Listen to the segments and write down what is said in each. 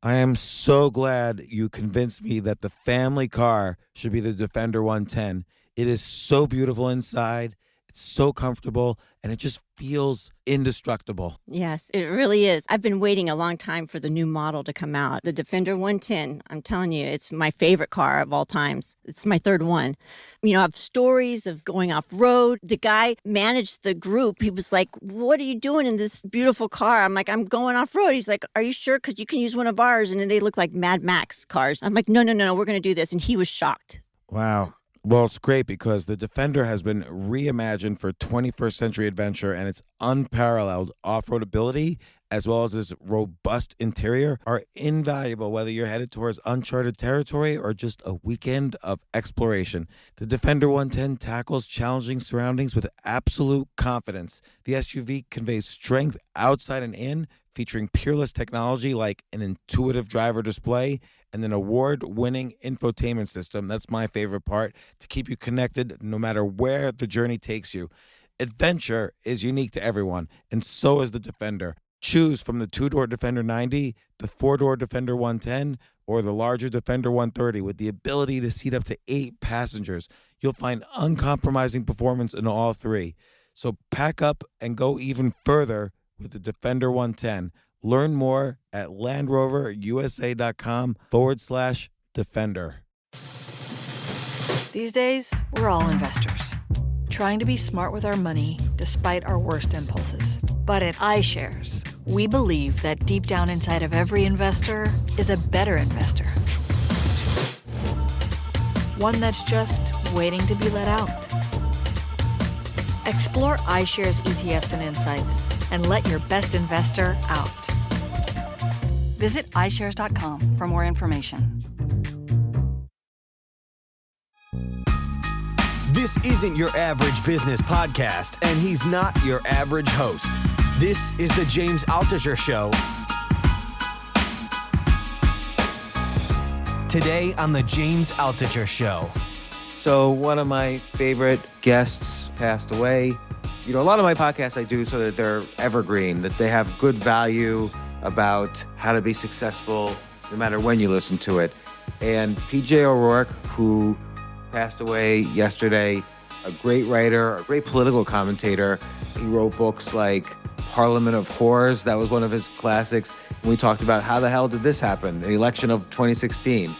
I am so glad you convinced me that the family car should be the Defender 110. It is so beautiful inside, it's so comfortable, and it just feels indestructible. Yes, it really is. I've been waiting a long time for the new model to come out. The Defender 110, I'm telling you, it's my favorite car of all times. It's my third one. You know, I have stories of going off road. The guy managed the group. He was like, "What are you doing in this beautiful car?" I'm like, "I'm going off road." He's like, "Are you sure? Because you can use one of ours." And then they look like Mad Max cars. I'm like, "No, no, no, no, we're going to do this." And he was shocked. Wow. Well, it's great because the Defender has been reimagined for 21st century adventure, and its unparalleled off-road ability as well as its robust interior are invaluable whether you're headed towards uncharted territory or just a weekend of exploration. The Defender 110 tackles challenging surroundings with absolute confidence. The SUV conveys strength outside and in, featuring peerless technology like an intuitive driver display and an award-winning infotainment system. That's my favorite part, to keep you connected no matter where the journey takes you. Adventure is unique to everyone, and so is the Defender. Choose from the two-door Defender 90, the four-door Defender 110, or the larger Defender 130 with the ability to seat up to 8 passengers. You'll find uncompromising performance in all three. So pack up and go even further with the Defender 110. Learn more at LandRoverUSA.com/Defender. These days, we're all investors, trying to be smart with our money despite our worst impulses. But at iShares, we believe that deep down inside of every investor is a better investor. One that's just waiting to be let out. Explore iShares ETFs and insights and let your best investor out. Visit iShares.com for more information. This isn't your average business podcast, and he's not your average host. This is the James Altucher Show. Today on the James Altucher Show. So one of my favorite guests passed away. You know, a lot of my podcasts I do so that they're evergreen, that they have good value about how to be successful no matter when you listen to it. And PJ O'Rourke, who passed away yesterday, a great writer, a great political commentator. He wrote books like Parliament of Whores. That was one of his classics. And we talked about how the hell did this happen? The election of 2016,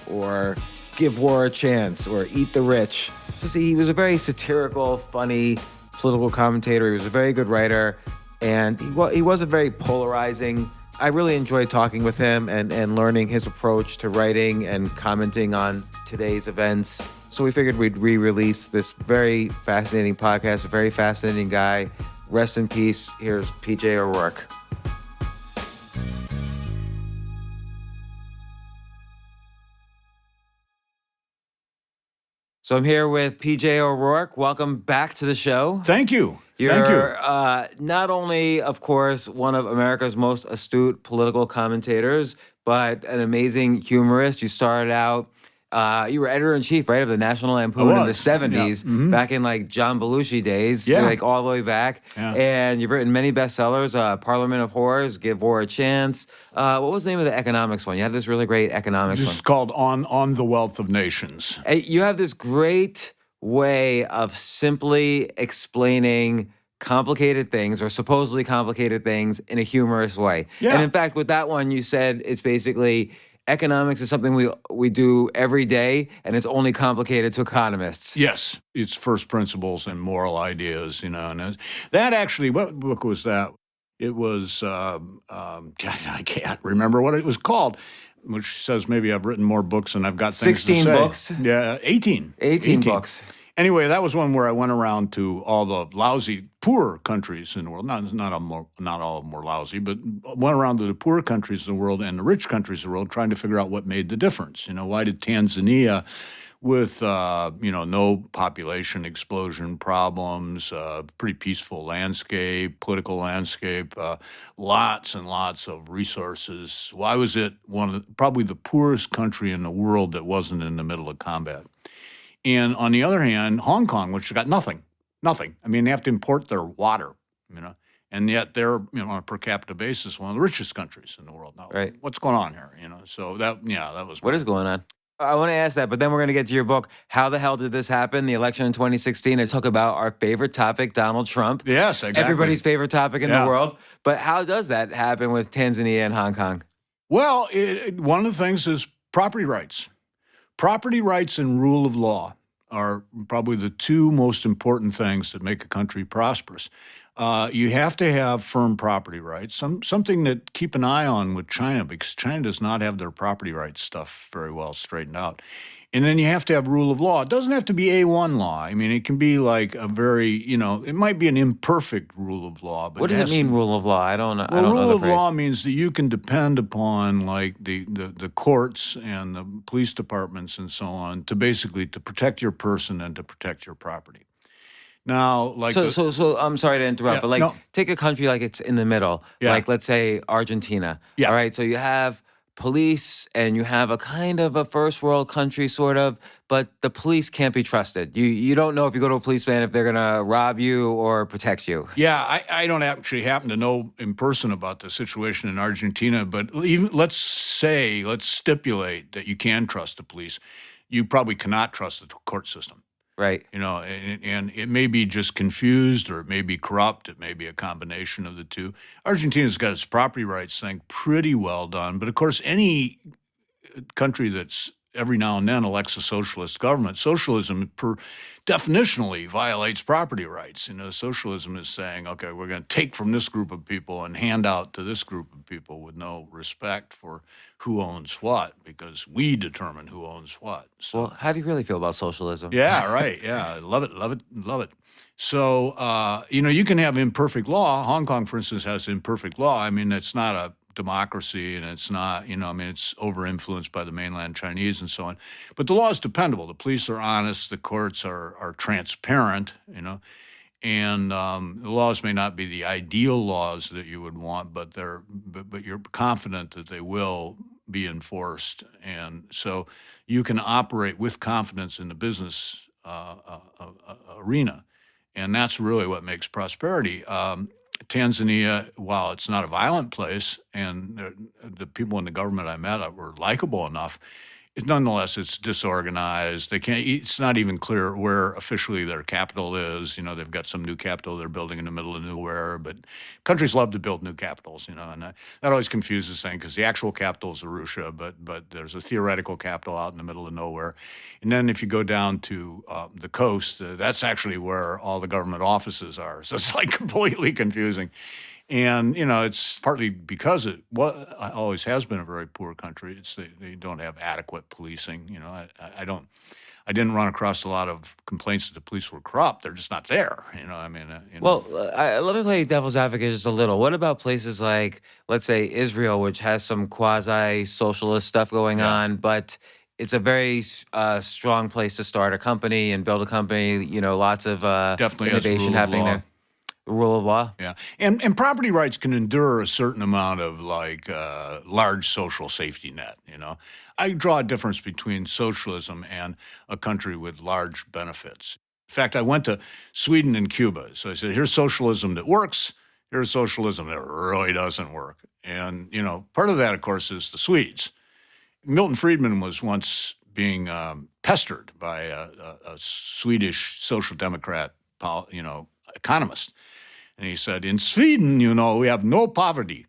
or Give War a Chance, or Eat the Rich. So see, he was a very satirical, funny political commentator. He was a very good writer, and he wasn't very polarizing. I really enjoyed talking with him and learning his approach to writing and commenting on today's events. So we figured we'd re-release this very fascinating podcast, a very fascinating guy. Rest in peace. Here's PJ O'Rourke. So I'm here with PJ O'Rourke. Welcome back to the show. Thank you. You're not only, of course, one of America's most astute political commentators, but an amazing humorist. You started out, you were editor-in-chief, right, of the National Lampoon in the 70s, back in, like, John Belushi days, like, all the way back. Yeah. And you've written many bestsellers, Parliament of Whores, Give War a Chance. What was the name of the economics one? You had this really great economics one. It's called On the Wealth of Nations. You have this great way of simply explaining complicated things or supposedly complicated things in a humorous way. Yeah. And in fact, with that one, you said it's basically economics is something we do every day, and it's only complicated to economists. Yes, it's first principles and moral ideas, you know. And that actually, what book was that? It was, God, I can't remember what it was called, which says maybe I've written more books than I've got things to say. 16 books? Yeah, 18. 18 books. Anyway, that was one where I went around to all the lousy, poor countries in the world. Not all of them were lousy, but went around to the poor countries in the world and the rich countries in the world trying to figure out what made the difference. You know, why did Tanzania, with, no population explosion problems, pretty peaceful landscape, political landscape, lots and lots of resources, why was it probably the poorest country in the world that wasn't in the middle of combat? And on the other hand, Hong Kong, which got nothing. I mean, they have to import their water, you know. and yet they're on a per capita basis one of the richest countries in the world. Now, Right. what's going on here? So that was What is going on? I want to ask that, but then we're going to get to your book. How the hell did this happen? The election in 2016. I talk about our favorite topic, Donald Trump. Yes, exactly. Everybody's favorite topic in the world. But how does that happen with Tanzania and Hong Kong? Well, one of the things is property rights. Property rights and rule of law are probably the two most important things that make a country prosperous. You have to have firm property rights, something that keep an eye on with China, because China does not have their property rights stuff very well straightened out. And then you have to have rule of law. It doesn't have to be A1 law. I mean, it can be like a very, it might be an imperfect rule of law. But What does it mean, rule of law? I don't know. Well, I don't know rule the of phrase. law means that you can depend upon like the courts and the police departments and so on to protect your person and to protect your property. Now, like so I'm sorry to interrupt, but take a country like it's in the middle, like let's say Argentina. Yeah. All right, so you have police and you have a kind of a first world country sort of, but the police can't be trusted. You don't know if you go to a policeman if they're gonna rob you or protect you. Yeah, I don't actually happen to know in person about the situation in Argentina, but even let's stipulate that you can trust the police. You probably cannot trust the court system. Right. And it may be just confused or it may be corrupt. It may be a combination of the two. Argentina's got its property rights thing pretty well done. But of course, any country that's every now and then elects a socialist government, socialism definitionally violates property rights. Socialism is saying, okay, we're going to take from this group of people and hand out to this group of people with no respect for who owns what, because we determine who owns what. So, well, how do you really feel about socialism? Yeah, right. Yeah, love it. So, you can have imperfect law. Hong Kong, for instance, has imperfect law. I mean, it's not a democracy, and it's not, it's over-influenced by the mainland Chinese and so on. But the law is dependable. The police are honest. The courts are transparent, and the laws may not be the ideal laws that you would want, but you're confident that they will be enforced. And so you can operate with confidence in the business arena. And that's really what makes prosperity. Tanzania, while it's not a violent place, and the people in the government I met were likable enough, nonetheless, it's disorganized. It's not even clear where officially their capital is. They've got some new capital they're building in the middle of nowhere. But countries love to build new capitals, and that always confuses things because the actual capital is Arusha, but there's a theoretical capital out in the middle of nowhere. And then if you go down to the coast, that's actually where all the government offices are. So it's like completely confusing. And, it's partly because it always has been a very poor country. They don't have adequate policing. I didn't run across a lot of complaints that the police were corrupt. They're just not there. Well, let me play devil's advocate just a little. What about places like, let's say, Israel, which has some quasi-socialist stuff going on, but it's a very strong place to start a company and build a company, lots of definitely innovation happening there. Rule of law. Yeah. And property rights can endure a certain amount of large social safety net, I draw a difference between socialism and a country with large benefits. In fact, I went to Sweden and Cuba. So I said, here's socialism that works. Here's socialism that really doesn't work. And, part of that, of course, is the Swedes. Milton Friedman was once being pestered by a Swedish social democrat, economist. And he said, in Sweden, we have no poverty.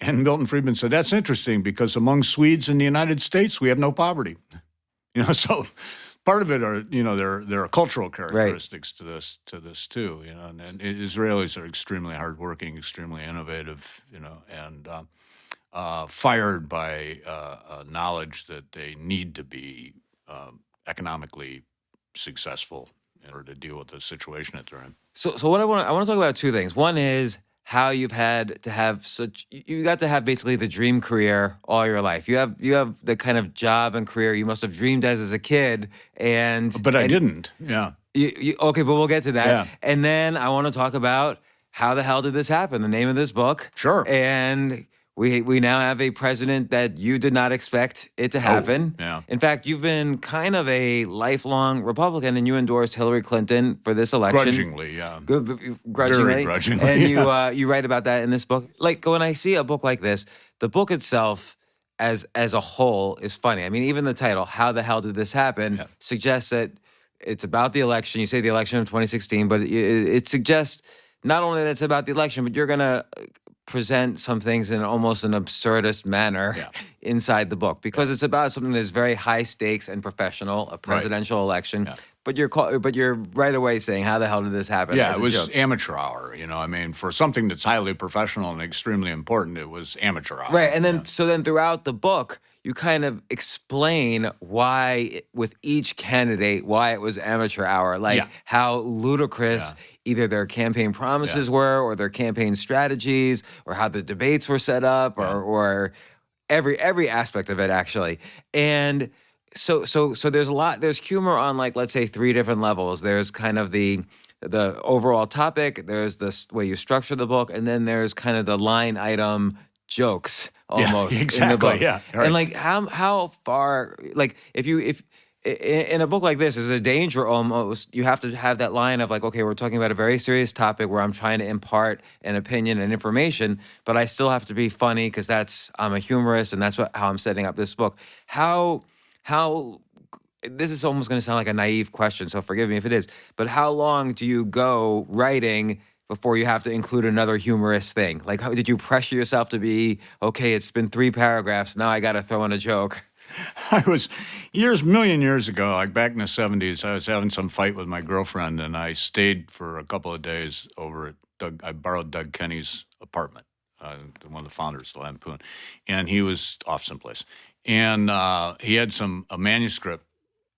And Milton Friedman said, that's interesting because among Swedes in the United States, we have no poverty. So part of it are, there are cultural characteristics to this too, and Israelis are extremely hardworking, extremely innovative, and fired by knowledge that they need to be economically successful in order to deal with the situation that they're in. So what I want to talk about two things. One is how you got to have basically the dream career all your life. You have the kind of job and career you must have dreamed as a kid, but I didn't. Yeah. Okay, but we'll get to that. Yeah. And then I want to talk about how the hell did this happen? The name of this book. Sure. And We now have a president that you did not expect it to happen. yeah. In fact, you've been kind of a lifelong Republican, and you endorsed Hillary Clinton for this election. Grudgingly, yeah. Grudgingly. Very grudgingly, And yeah. you write about that in this book. Like, when I see a book like this, the book itself as a whole is funny. I mean, even the title, How the Hell Did This Happen, suggests that it's about the election. You say the election of 2016, but it suggests not only that it's about the election, but you're going to present some things in almost an absurdist manner inside the book, because it's about something that's very high stakes and professional, a presidential election. Yeah. But you're right away saying, how the hell did this happen? Yeah, as it a was joke. amateur hour. I mean, for something that's highly professional and extremely important, it was amateur hour. Right. And then, so then throughout the book, you kind of explain why, with each candidate, why it was amateur hour, like how ludicrous either their campaign promises were, or their campaign strategies, or how the debates were set up, or every aspect of it, actually. And so there's humor on, like, let's say 3 different levels. There's kind of the overall topic, there's the way you structure the book, and then there's kind of the line item jokes almost exactly, in the book. yeah, right. And like how far, like, if in a book like this, there's a danger almost, you have to have that line of like, okay, we're talking about a very serious topic where I'm trying to impart an opinion and information, but I still have to be funny because I'm a humorist, and that's how I'm setting up this book. How this is almost going to sound like a naive question, so forgive me if it is, but how long do you go writing before you have to include another humorous thing? Like, how did you pressure yourself to be, okay, it's been 3 paragraphs, now I got to throw in a joke? I was million years ago, like back in the 70s, I was having some fight with my girlfriend, and I stayed for a couple of days over at I borrowed Doug Kenny's apartment, one of the founders of Lampoon, and he was off someplace. And he had a manuscript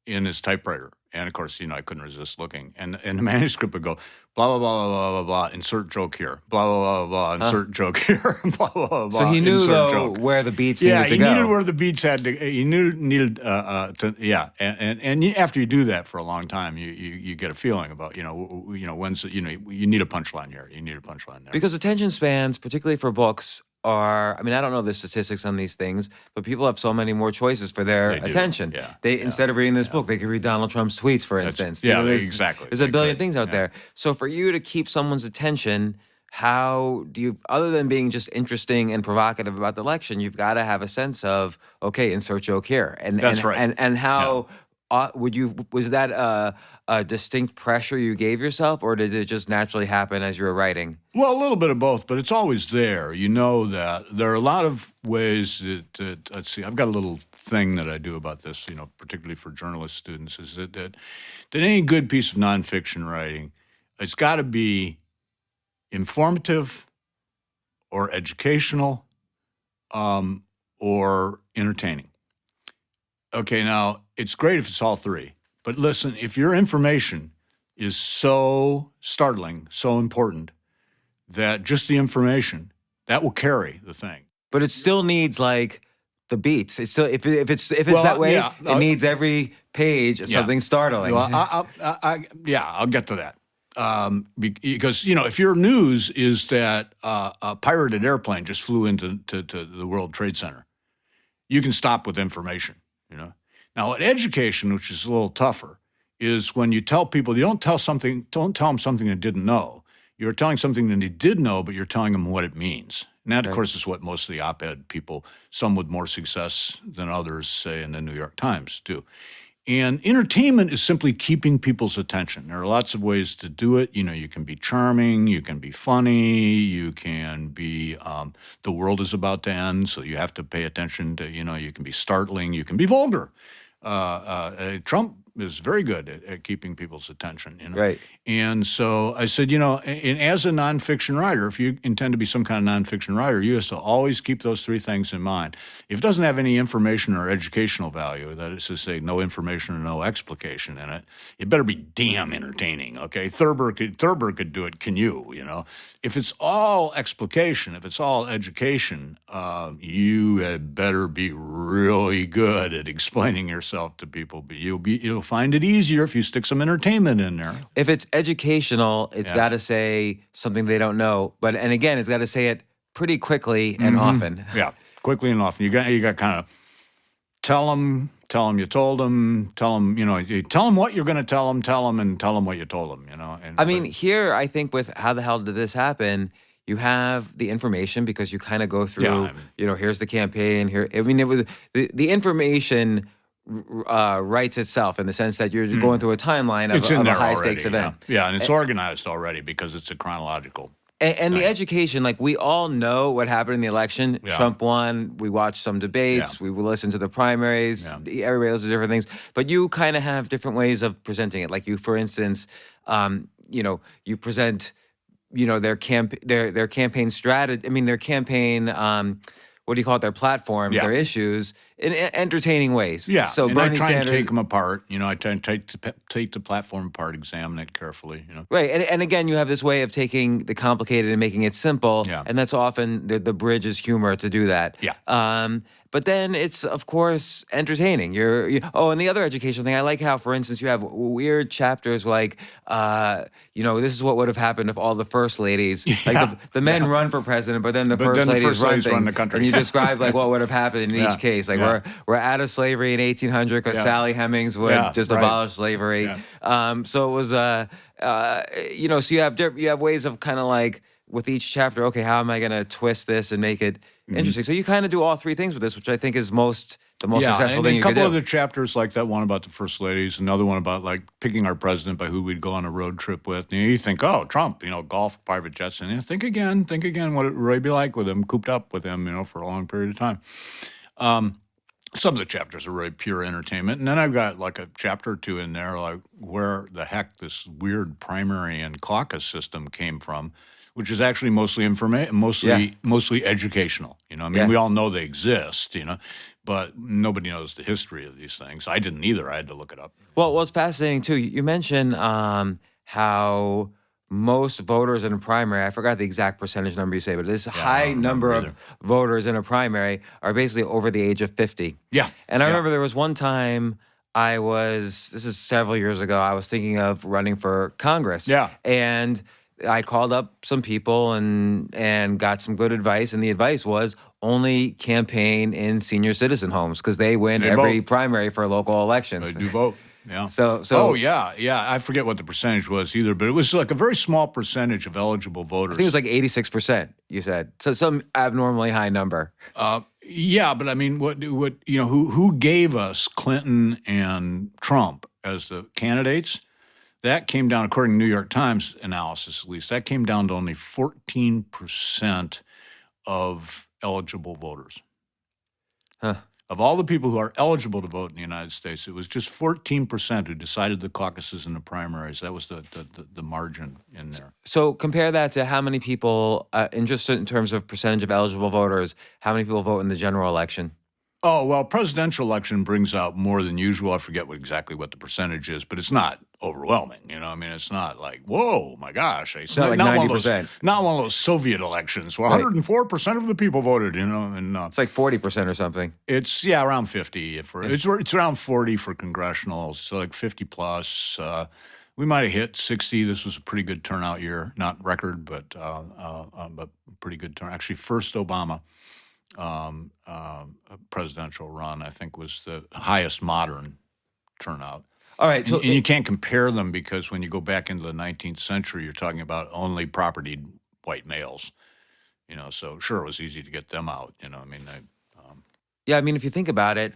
in his typewriter. And of course, I couldn't resist looking. And the manuscript would go, blah, blah, blah, blah, blah, blah, insert joke here. Blah, blah, blah, blah, insert joke here. Blah, blah, blah, blah, So he knew, insert though, joke. where the beats needed to go. Yeah, he needed where the beats had to, he needed to, And after you do that for a long time, you get a feeling about, when's, you need a punchline here. You need a punchline there. Because attention spans, particularly for books, I don't know the statistics on these things, but people have so many more choices for their attention. Instead of reading this book, they could read Donald Trump's tweets, for instance. Exactly. There's a billion things out there. So for you to keep someone's attention, how do you, other than being just interesting and provocative about the election, you've got to have a sense of, okay, insert joke here. That's right. And how was that a distinct pressure you gave yourself, or did it just naturally happen as you were writing? Well, a little bit of both, but it's always there. You know that there are a lot of ways that let's see, I've got a little thing that I do about this, particularly for journalist students, is that any good piece of nonfiction writing, it's got to be informative or educational or entertaining. Okay, now, it's great if it's all 3. But listen, if your information is so startling, so important, that just the information, that will carry the thing. But it still needs, like, the beats. It's still, if it's that way, it needs every page of something startling. Well, I'll get to that. Because, if your news is that a pirated airplane just flew into the World Trade Center, you can stop with information. Now, at education, which is a little tougher, is when you tell people, you don't tell them something they didn't know. You're telling something that they did know, but you're telling them what it means. And that, of course, is what most of the op-ed people, some with more success than others, say in the New York Times, do. And entertainment is simply keeping people's attention. There are lots of ways to do it. You can be charming, you can be funny, you can be, the world is about to end, so you have to pay attention to, you can be startling, you can be vulgar. Trump is very good at keeping people's attention. Right. And so I said, and as a nonfiction writer, if you intend to be some kind of nonfiction writer, you have to always keep those 3 things in mind. If it doesn't have any information or educational value, that is to say no information or no explication in it, it better be damn entertaining, okay? Thurber could do it, can you, If it's all explication, if it's all education, you had better be really good at explaining yourself to people. But you'll find it easier if you stick some entertainment in there. If it's educational, it's got to say something they don't know. And again, it's got to say it pretty quickly and often. Yeah, quickly and often. You got kind of tell them you told them, tell them, you tell them what you're going to tell them, and tell them what you told them, And I mean, here, I think with how the hell did this happen, you have the information because you kind of go through, here's the campaign here. I mean, it was the information writes itself in the sense that you're going through a timeline it's of in a there high already, stakes event. Yeah, and it's organized already because it's a chronological. And the education, like we all know what happened in the election. Yeah. Trump won. We watched some debates. Yeah. We will listen to the primaries. Yeah. Everybody listens to different things. But you kind of have different ways of presenting it. Like you, for instance, you present, their campaign strategy. I mean, their campaign. What do you call it? Their platforms, their issues, in entertaining ways. Yeah. So and Bernie I try Sanders, and take them apart. I try and take the platform apart, examine it carefully. Right, and again, you have this way of taking the complicated and making it simple, Yeah. and that's often the bridge is humor to do that. Yeah. But then it's, of course, entertaining. And the other educational thing, I like how, for instance, you have weird chapters like, this is what would have happened if all the first ladies, like the men run for president, but then the first ladies run things, the country. and you describe like what would have happened in each case. Like we're out of slavery in 1800 because Sally Hemings would just abolish slavery. Yeah. So it was, so you have ways of kind of like with each chapter. Okay, how am I going to twist this and make it interesting? So you kind of do all three things with this, which I think is the most successful and thing a you could couple do. other chapters like that one about the first ladies, another one about like picking our president by who we'd go on a road trip with. And you think, oh, Trump, golf, private jets, and you think again what it would really be like with him, cooped up with him, for a long period of time. Some of the chapters are really pure entertainment, and then I've got like a chapter or two in there, like where the heck this weird primary and caucus system came from, which is actually mostly mostly educational. We all know they exist, but nobody knows the history of these things. I didn't either. I had to look it up. Well, what's fascinating too, you mentioned how most voters in a primary, I forgot the exact percentage number you say, but this high number of voters in a primary are basically over the age of 50. Yeah. And I remember there was one time this is several years ago, I was thinking of running for Congress. Yeah. And I called up some people and got some good advice, and the advice was only campaign in senior citizen homes because they win every primary for local elections. They do vote. Yeah. So. Oh yeah. I forget what the percentage was either, but it was like a very small percentage of eligible voters. I think it was like 86%. You said so, some abnormally high number. Yeah, but I mean, who gave us Clinton and Trump as the candidates? That came down, according to New York Times analysis, at least, that came down to only 14% of eligible voters. Huh. Of all the people who are eligible to vote in the United States, it was just 14% who decided the caucuses and the primaries. That was the margin in there. So compare that to how many people, in terms of percentage of eligible voters, how many people vote in the general election? Oh, well, presidential election brings out more than usual. I forget exactly what the percentage is, but it's not overwhelming. It's not like, whoa, my gosh. It's not like 90%. Not one of those Soviet elections where 104% of the people voted, and it's like 40% or something. It's, around 50. It's around 40 for congressionals, so like 50 plus. We might have hit 60. This was a pretty good turnout year. Not record, but pretty good turnout. Actually, first Obama presidential run, I think, was the highest modern turnout. All right. So and you can't compare them because when you go back into the 19th century, you're talking about only propertied white males. So sure, it was easy to get them out. If you think about it,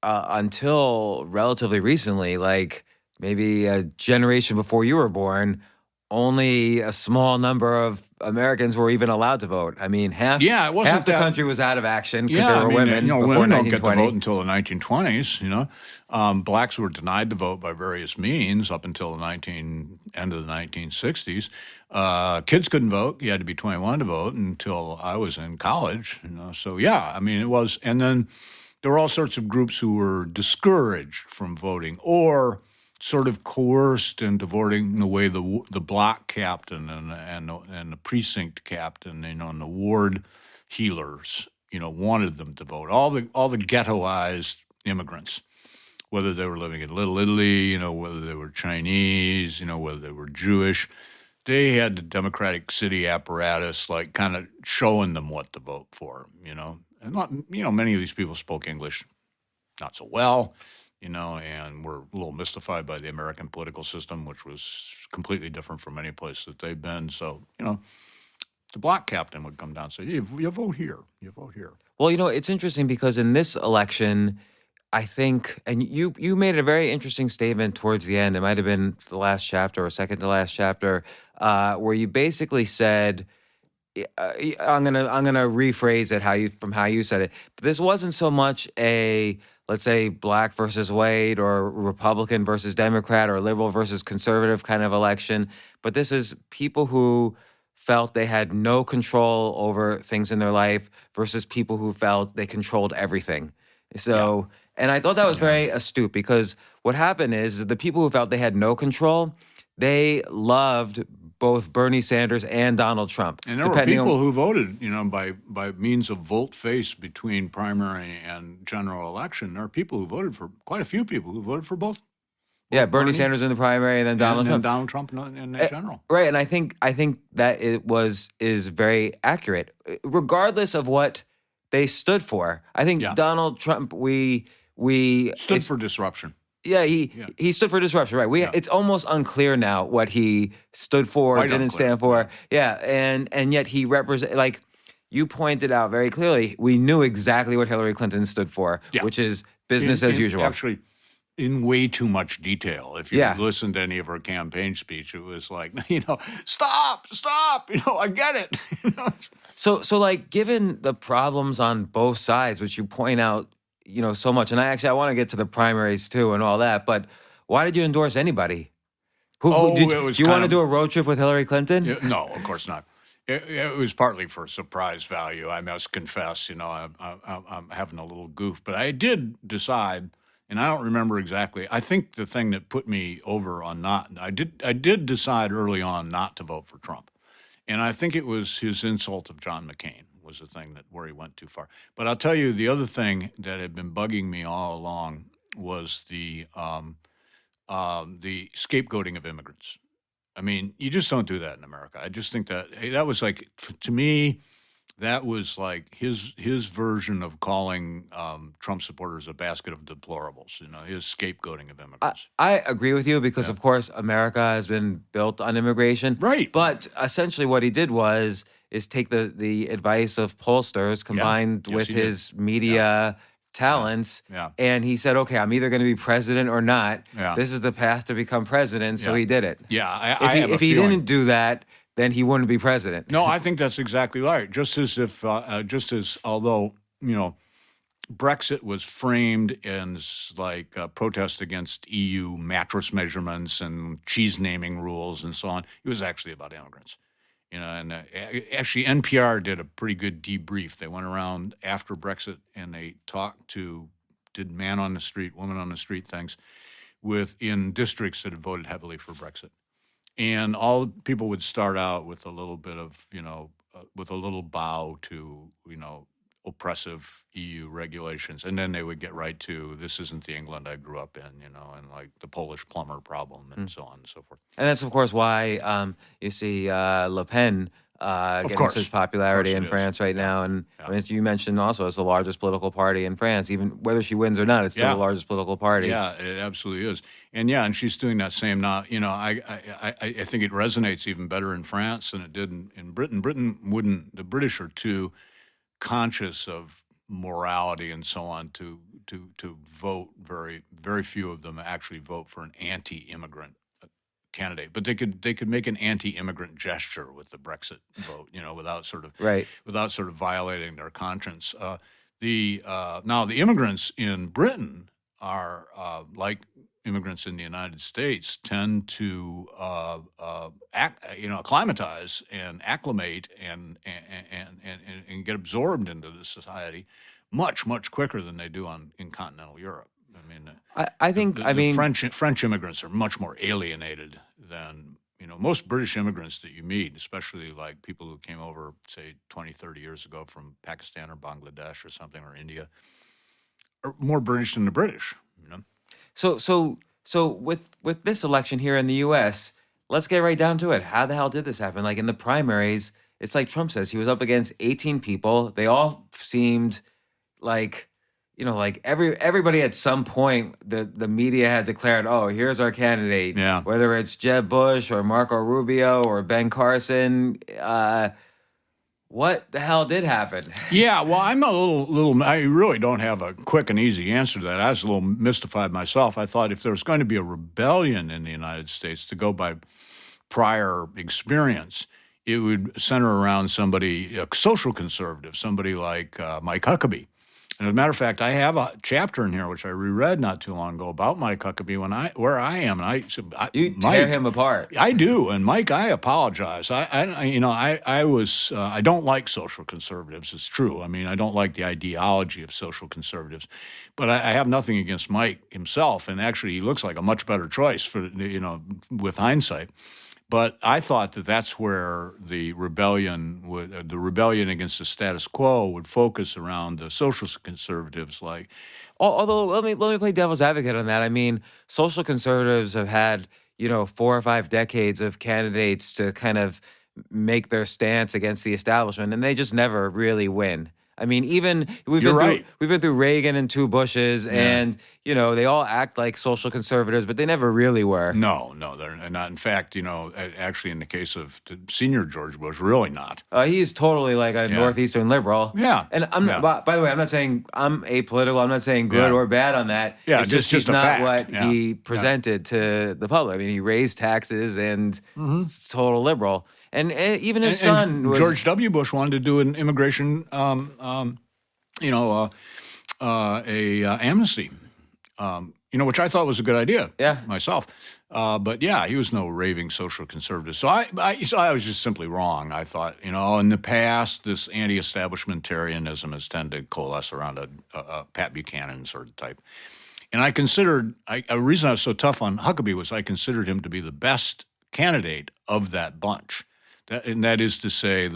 until relatively recently, like maybe a generation before you were born, only a small number of Americans were even allowed to vote. I mean, half the country was out of action because there were women. Women don't get to vote until the 1920s. Blacks were denied to vote by various means up until the end of the 1960s. Kids couldn't vote. You had to be 21 to vote until I was in college. So it was. And then there were all sorts of groups who were discouraged from voting or sort of coerced into voting away the block captain and the precinct captain, and the ward healers, wanted them to vote. All the ghettoized immigrants, whether they were living in Little Italy, whether they were Chinese, whether they were Jewish, they had the Democratic city apparatus, like, kind of showing them what to vote for, And not, many of these people spoke English not so well, and were a little mystified by the American political system, which was completely different from any place that they've been. So, the black captain would come down and say, you vote here, you vote here. Well, it's interesting because in this election, I think, and you made a very interesting statement towards the end. It might have been the last chapter or second to last chapter, where you basically said, I'm gonna rephrase it from how you said it. But this wasn't so much a, let's say, black versus white or Republican versus Democrat or liberal versus conservative kind of election, but this is people who felt they had no control over things in their life versus people who felt they controlled everything. So, and I thought that was very astute, because what happened is the people who felt they had no control, they loved both Bernie Sanders and Donald Trump. And there were people who voted, by means of volte-face between primary and general election. There are people who voted for, quite a few people who voted for both. Yeah, Bernie Sanders in the primary and then Donald Trump. And Donald Trump in the general. Right, and I think that is very accurate, regardless of what they stood for. I think Donald Trump, we stood for disruption. Yeah, he stood for disruption, right? It's almost unclear now what he stood for, Quite didn't unclear. stand for. Yeah, and yet he represent, like you pointed out very clearly, we knew exactly what Hillary Clinton stood for, which is business as usual. Actually, in way too much detail. If you listened to any of her campaign speech, it was like, stop, I get it. So like, given the problems on both sides, which you point out, so much, and I want to get to the primaries too and all that, but why did you endorse anybody? Do you want to do a road trip with Hillary Clinton? No, of course not. It was partly for surprise value. I must confess, I'm having a little goof, but I did decide, and I don't remember exactly. I think the thing that put me over on I did decide early on not to vote for Trump, and I think it was his insult of John McCain was the thing where he went too far. But I'll tell you, the other thing that had been bugging me all along was the scapegoating of immigrants. I mean, you just don't do that in America. I just think that was like, to me, that was like his version of calling Trump supporters a basket of deplorables. His scapegoating of immigrants. I agree with you because, of course, America has been built on immigration. Right. But essentially, what he did is take the advice of pollsters combined with his media talents, and he said, okay, I'm either going to be president or not. This is the path to become president, so he did it. If he didn't do that, then he wouldn't be president. No, I think that's exactly right. Just as although, Brexit was framed as like a protest against EU mattress measurements and cheese naming rules and so on, it was actually about immigrants. And actually NPR did a pretty good debrief. They went around after Brexit and they did man on the street, woman on the street things in districts that had voted heavily for Brexit. And all people would start out with a little bit of, with a little bow to, oppressive EU regulations. And then they would get right to, this isn't the England I grew up in, and like the Polish plumber problem and so on and so forth. And that's, of course, why you see Le Pen getting such popularity in France right now. And I mean, you mentioned also it's the largest political party in France. Even whether she wins or not, it's still the largest political party. Yeah, it absolutely is. And she's doing that same now. I think it resonates even better in France than it did in Britain. The British are too conscious of morality and so on to vote. Very, very few of them actually vote for an anti-immigrant candidate, but they could make an anti-immigrant gesture with the Brexit vote, without sort of violating their conscience. Now the immigrants in Britain are like immigrants in the United States tend to acclimatize and acclimate and get absorbed into the society much quicker than they do in continental Europe. I mean, French immigrants are much more alienated than most British immigrants that you meet, especially like people who came over, say, 20, 30 years ago from Pakistan or Bangladesh or something, or India, are more British than the British. So with this election here in the U.S., let's get right down to it. How the hell did this happen? Like in the primaries, it's like Trump says, he was up against 18 people. They all seemed like, like everybody at some point, the media had declared, oh, here's our candidate. Yeah. Whether it's Jeb Bush or Marco Rubio or Ben Carson, what the hell did happen? Yeah, well, I'm a little. I really don't have a quick and easy answer to that. I was a little mystified myself. I thought if there was going to be a rebellion in the United States, to go by prior experience, it would center around somebody, a social conservative, somebody like Mike Huckabee. And as a matter of fact, I have a chapter in here which I reread not too long ago about Mike Huckabee where I am, and I said, You Mike, tear him apart. I do, and Mike, I apologize. I don't like social conservatives. It's true. I mean, I don't like the ideology of social conservatives, but I have nothing against Mike himself, and actually, he looks like a much better choice for with hindsight. But I thought that that's where the rebellion against the status quo would focus around the social conservatives, like. Although let me play devil's advocate on that. I mean, social conservatives have had 4 or 5 decades of candidates to kind of make their stance against the establishment, and they just never really win. I mean, even we've been through Reagan and 2 Bushes, and they all act like social conservatives, but they never really were. No, they're not. In fact, actually, in the case of the senior George Bush, really not. He's totally like a northeastern liberal. Yeah, and by the way, I'm not saying I'm apolitical. I'm not saying good or bad on that. Yeah, it's just he's a not fact. what he presented to the public. I mean, he raised taxes and it's total liberal. And even his son was, George W. Bush wanted to do an immigration, amnesty, which I thought was a good idea. Myself. But yeah, he was no raving social conservative. So I was just simply wrong. I thought, in the past, this anti-establishmentarianism has tended to coalesce around a Pat Buchanan sort of type. And I considered, a reason I was so tough on Huckabee was I considered him to be the best candidate of that bunch. And that is to say,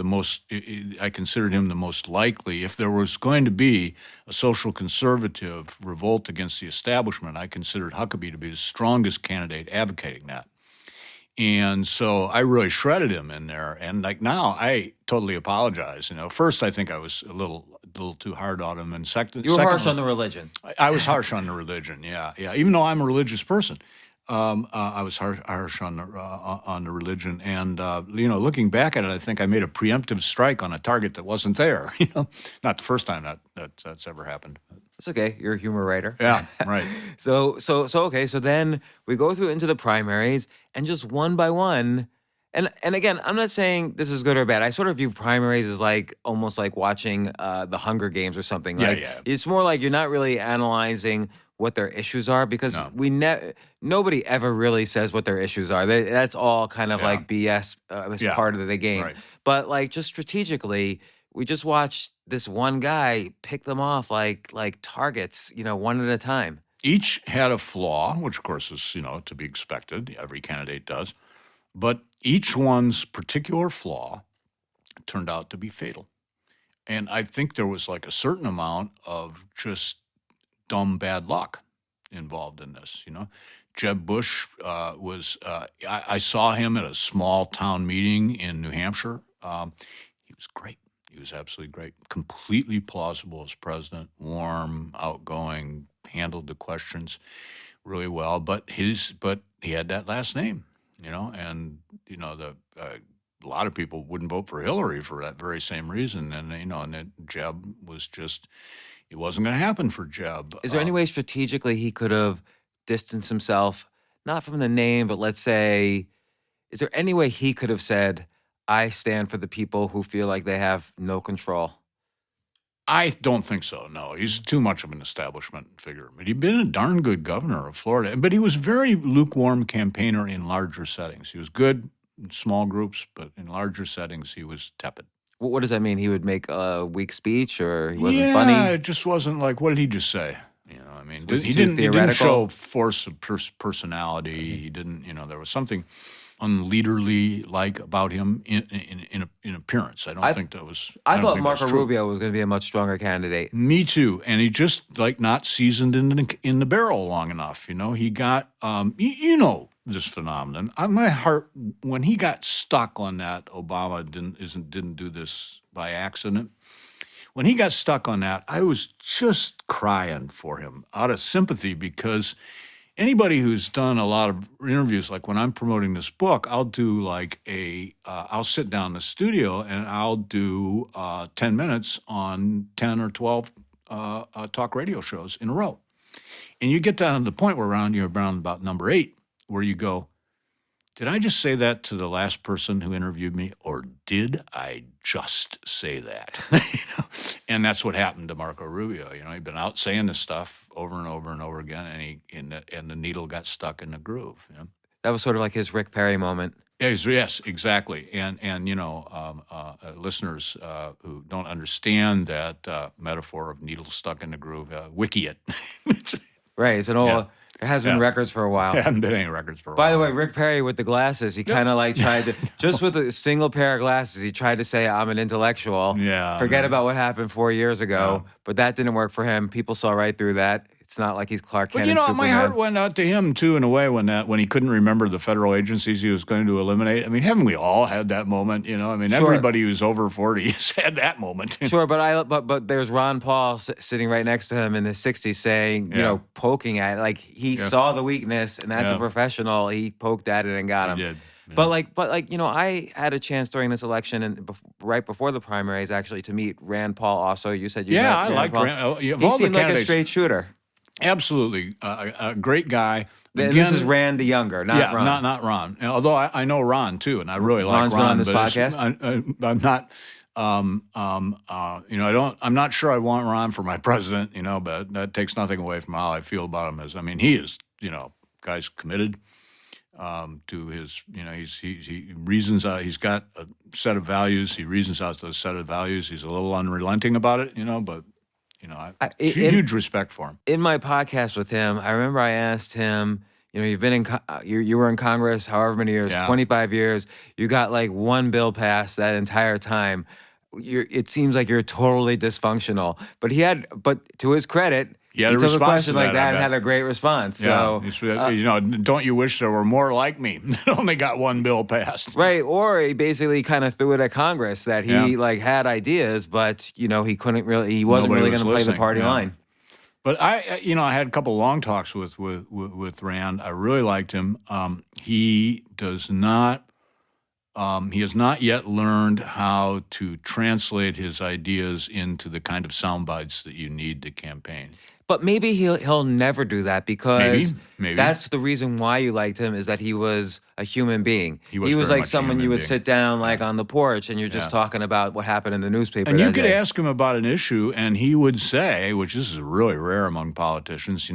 I considered him the most likely. If there was going to be a social conservative revolt against the establishment, I considered Huckabee to be the strongest candidate advocating that. And so I really shredded him in there. And like now, I totally apologize. First I think I was a little too hard on him, and second, you were harsh on the religion. I was harsh on the religion. Yeah. Even though I'm a religious person. I was harsh on the religion, and looking back at it, I think I made a preemptive strike on a target that wasn't there. Not the first time that's ever happened. It's okay. You're a humor writer. Yeah, right. So okay. So then we go through into the primaries, and just one by one. And again, I'm not saying this is good or bad. I sort of view primaries as almost like watching the Hunger Games or something. Yeah. It's more like you're not really analyzing what their issues are, because nobody ever really says what their issues are. That's all kind of like BS as part of the game. Right. But just strategically, we just watched this one guy pick them off like targets, one at a time. Each had a flaw, which of course is to be expected. Every candidate does, but each one's particular flaw turned out to be fatal. And I think there was a certain amount of just dumb bad luck involved in this. Jeb Bush was. I saw him at a small town meeting in New Hampshire. He was great. He was absolutely great. Completely plausible as president. Warm, outgoing, handled the questions really well. But he had that last name. And a lot of people wouldn't vote for Hillary for that very same reason. And and that Jeb was just. It wasn't going to happen for Jeb. Is there any way strategically he could have distanced himself, not from the name, but let's say, is there any way he could have said, I stand for the people who feel like they have no control? I don't think so, no. He's too much of an establishment figure. But he'd been a darn good governor of Florida. But he was very lukewarm campaigner in larger settings. He was good in small groups, but in larger settings, he was tepid. What does that mean? He would make a weak speech, or he wasn't funny? Yeah, it just wasn't what did he just say? He didn't show force of personality. He didn't, there was something unleaderly about him in appearance. I think that was. I thought Marco Rubio was going to be a much stronger candidate. Me too, and he just not seasoned in the barrel long enough. He got this phenomenon. My heart, when he got stuck on that, Obama didn't do this by accident. When he got stuck on that, I was just crying for him out of sympathy, because anybody who's done a lot of interviews, like when I'm promoting this book, I'll do like I'll sit down in the studio and I'll do 10 minutes on 10 or 12 talk radio shows in a row. And you get down to the point where you're around about number 8, where you go, did I just say that to the last person who interviewed me, or did I just say that? And that's what happened to Marco Rubio. He'd been out saying this stuff over and over and over again, and the needle got stuck in the groove. That was sort of like his Rick Perry moment. Yes, exactly. And listeners who don't understand that metaphor of needle stuck in the groove, wiki it. Right. It's an old. It has been records for a while. There haven't been any records for a while. By the way, Rick Perry with the glasses, he kind of like tried to, just with a single pair of glasses, he tried to say, I'm an intellectual. Yeah. Forget about what happened 4 years ago. But that didn't work for him. People saw right through that. It's not like he's Clark Kent and Superman. My heart went out to him, too, in a way, when he couldn't remember the federal agencies he was going to eliminate. I mean, haven't we all had that moment? Everybody who's over 40 has had that moment. Sure, but there's Ron Paul sitting right next to him in the 60s saying, poking at it. Like, he saw the weakness, and that's a professional. He poked at it and got him. He did. Yeah. But I had a chance during this election and right before the primaries, actually, to meet Rand Paul also. You said you met I Rand liked Paul. Rand. He seemed like a straight shooter. Absolutely. A great guy. And this is Rand the younger, not Ron. not Ron. Although I know Ron, too, and I really like Ron's Ron. been on this podcast? I'm not... I'm not sure I want Ron for my president, but that takes nothing away from how I feel about him. He is, guy's committed to his, he reasons out, he's got a set of values. He reasons out those set of values. He's a little unrelenting about it, but, huge respect for him. In my podcast with him, I remember I asked him, you've been in, you were in Congress however many years, 25 years. You got like one bill passed that entire time. It seems like you're totally dysfunctional. But to his credit, he took a question like that and had a great response. So, don't you wish there were more like me that only got one bill passed? Right. Or he basically kind of threw it at Congress that he had ideas, but he couldn't really. He wasn't really going to play the party line. But I had a couple of long talks with Rand. I really liked him. He does not. He has not yet learned how to translate his ideas into the kind of sound bites that you need to campaign. But maybe he'll never do that because maybe. That's the reason why you liked him, is that he was a human being. He was very like much a someone human you would being. sit down like on the porch and you're just talking about what happened in the newspaper. And you that could day. ask him about an issue, and he would say, which is really rare among politicians,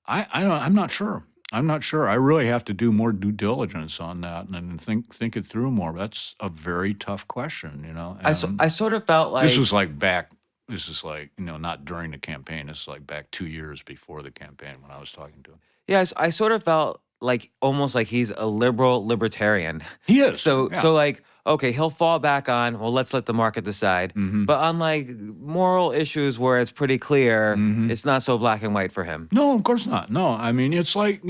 I'm not sure. I'm not sure. I really have to do more due diligence on that and think it through more. That's a very tough question, I sort of felt like this was like back. This is like, not during the campaign. This is like back 2 years before the campaign when I was talking to him. Yeah, I sort of felt like almost like he's a liberal libertarian. He is. So like, okay, he'll fall back on, well, let's let the market decide. Mm-hmm. But on like moral issues where it's pretty clear, it's not so black and white for him. No, of course not. No, I mean, it's like,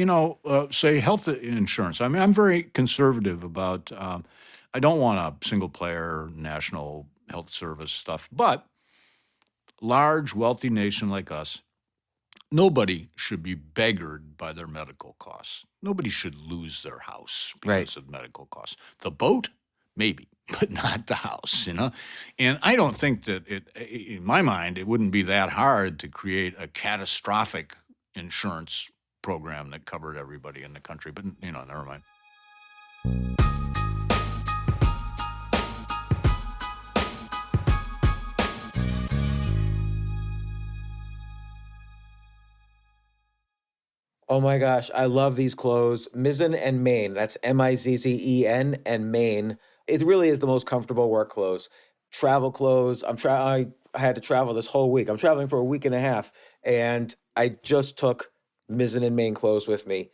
say health insurance. I mean, I'm very conservative about, I don't want a single player national health service stuff, but large, wealthy nation like us, nobody should be beggared by their medical costs. Nobody should lose their house because of medical costs. The boat, maybe, but not the house, And I don't think that in my mind, it wouldn't be that hard to create a catastrophic insurance program that covered everybody in the country. But, never mind. Oh my gosh, I love these clothes. Mizzen and Main. That's Mizzen and Main. It really is the most comfortable work clothes. Travel clothes. I had to travel this whole week. I'm traveling for a week and a half, and I just took Mizzen and Main clothes with me.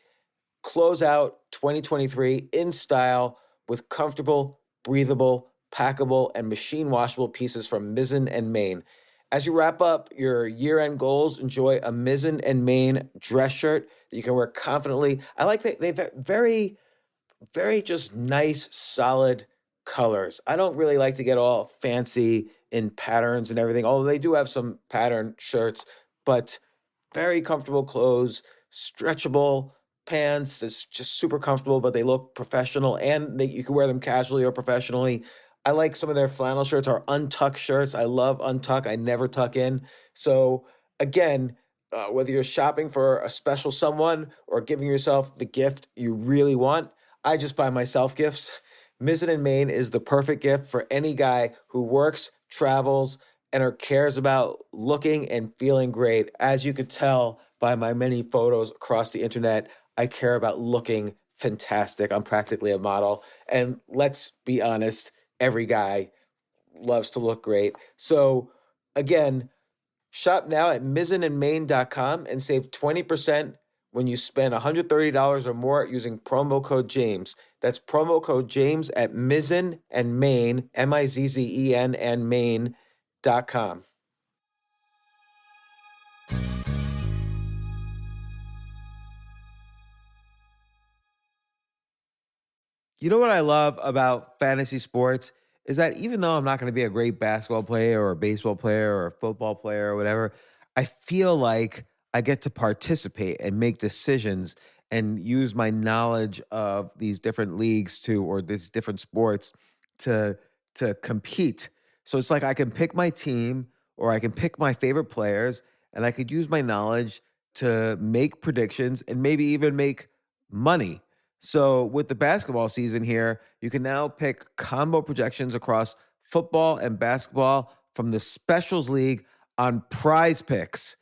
Close out 2023 in style with comfortable, breathable, packable, and machine washable pieces from Mizzen and Main. As you wrap up your year-end goals, enjoy a Mizzen and Main dress shirt that you can wear confidently. I like that they've very just nice, solid colors. I don't really like to get all fancy in patterns and everything, although they do have some pattern shirts, but very comfortable clothes, stretchable pants. It's just super comfortable, but they look professional and you can wear them casually or professionally. I like some of their flannel shirts or untuck shirts. I love untuck. I never tuck in. So again, whether you're shopping for a special someone or giving yourself the gift you really want, I just buy myself gifts. Mizzen and Main is the perfect gift for any guy who works, travels, and or cares about looking and feeling great. As you could tell by my many photos across the internet, I care about looking fantastic. I'm practically a model. And let's be honest, every guy loves to look great. So again, shop now at mizzenandmain.com and save 20% when you spend $130 or more using promo code James. That's promo code James at Mizzen and Main, Mizzen and Main.com. You know what I love about fantasy sports is that even though I'm not going to be a great basketball player or a baseball player or a football player or whatever, I feel like I get to participate and make decisions and use my knowledge of these different leagues to or these different sports to compete. So it's like I can pick my team or I can pick my favorite players and I could use my knowledge to make predictions and maybe even make money. So with the basketball season here, you can now pick combo projections across football and basketball from the Specials League on Prize Picks.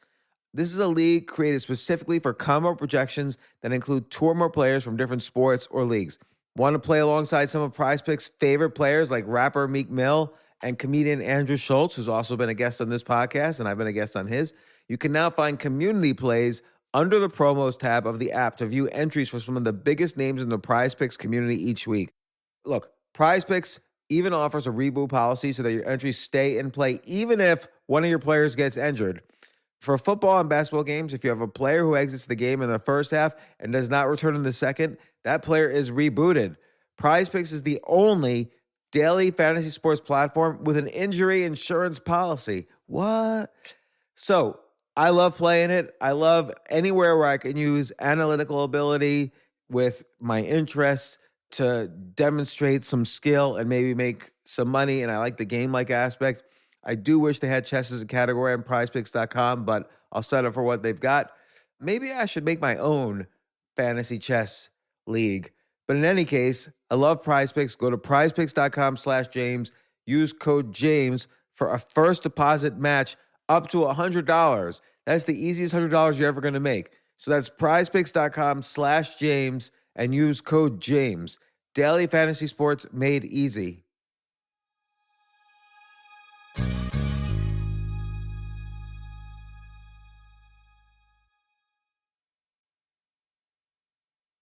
This is a league created specifically for combo projections that include two or more players from different sports or leagues. Want to play alongside some of Prize Picks' favorite players like rapper Meek Mill and comedian Andrew Schultz, who's also been a guest on this podcast, and I've been a guest on his? You can now find community plays under the promos tab of the app to view entries for some of the biggest names in the Prize Picks community each week. Look, Prize Picks even offers a reboot policy so that your entries stay in play even if one of your players gets injured. For football and basketball games, if you have a player who exits the game in the first half and does not return in the second, that player is rebooted. Prize Picks is the only daily fantasy sports platform with an injury insurance policy. What? So I love playing it. I love anywhere where I can use analytical ability with my interests to demonstrate some skill and maybe make some money. And I like the game-like aspect. I do wish they had chess as a category on prizepicks.com, but I'll settle for what they've got. Maybe I should make my own fantasy chess league. But in any case, I love Prize Picks. Go to prizepicks.com/James. Use code James for a first deposit match up to $100. That's the easiest $100 you're ever going to make. So that's prizepicks.com/James and use code James. Daily fantasy sports made easy.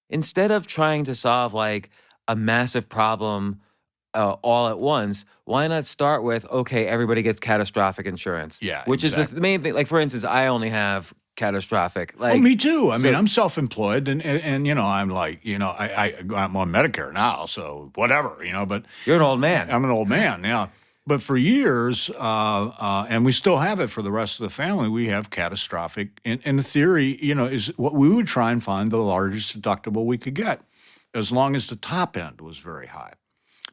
Instead of trying to solve like a massive problem all at once, why not start with, okay, everybody gets catastrophic insurance? Yeah, Which is exactly. the main thing. Like, for instance, I only have catastrophic. Oh, Like, me too. I so mean, I'm self-employed, and I'm like, I'm on Medicare now, so whatever, But you're an old man. I'm an old man, yeah. But for years, and we still have it for the rest of the family, we have catastrophic. And the theory, is what we would try and find the largest deductible we could get, as long as the top end was very high.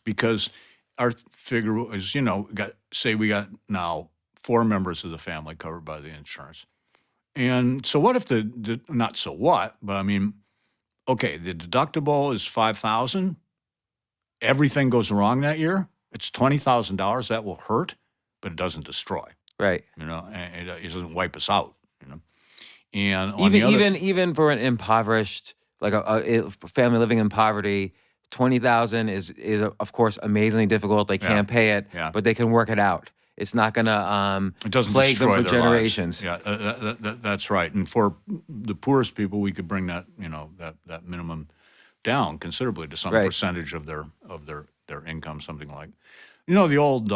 Because our figure is, we got now 4 members of the family covered by the insurance. And so what if not so what, but I mean, okay, the deductible is $5,000. Everything goes wrong that year. It's $20,000. That will hurt, but it doesn't destroy, Right. and it doesn't wipe us out, And on Even the other, even for an impoverished, like a family living in poverty, 20,000 is of course amazingly difficult. They can't pay it, yeah. but they can work it out. It's not gonna it doesn't plague them destroy for their generations. lives. Yeah, that's right. And for the poorest people, we could bring that, that minimum down considerably to some Right. percentage of their income, something like, the old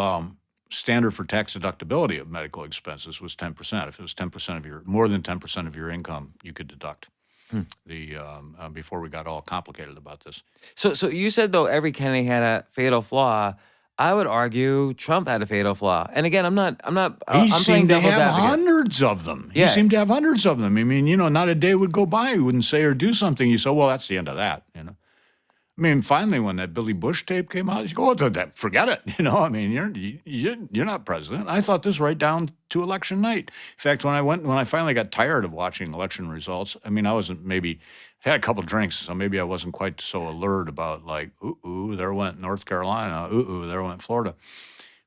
standard for tax deductibility of medical expenses was 10%. If it was 10% of more than 10% of your income, you could deduct. Before we got all complicated about this. So you said though every candidate had a fatal flaw. I would argue Trump had a fatal flaw. And again, I'm He playing seemed to devil's have advocate. hundreds of them. He Yeah. seemed to have hundreds of them. I mean, not a day would go by he wouldn't say or do something. You say, well, that's the end of that, I mean, finally, when that Billy Bush tape came out, you go, oh, forget it. I mean, you're not president. I thought this right down to election night. In fact, when I finally got tired of watching election results, I mean, I wasn't had a couple drinks, so maybe I wasn't quite so alert about like, ooh, there went North Carolina, ooh, there went Florida.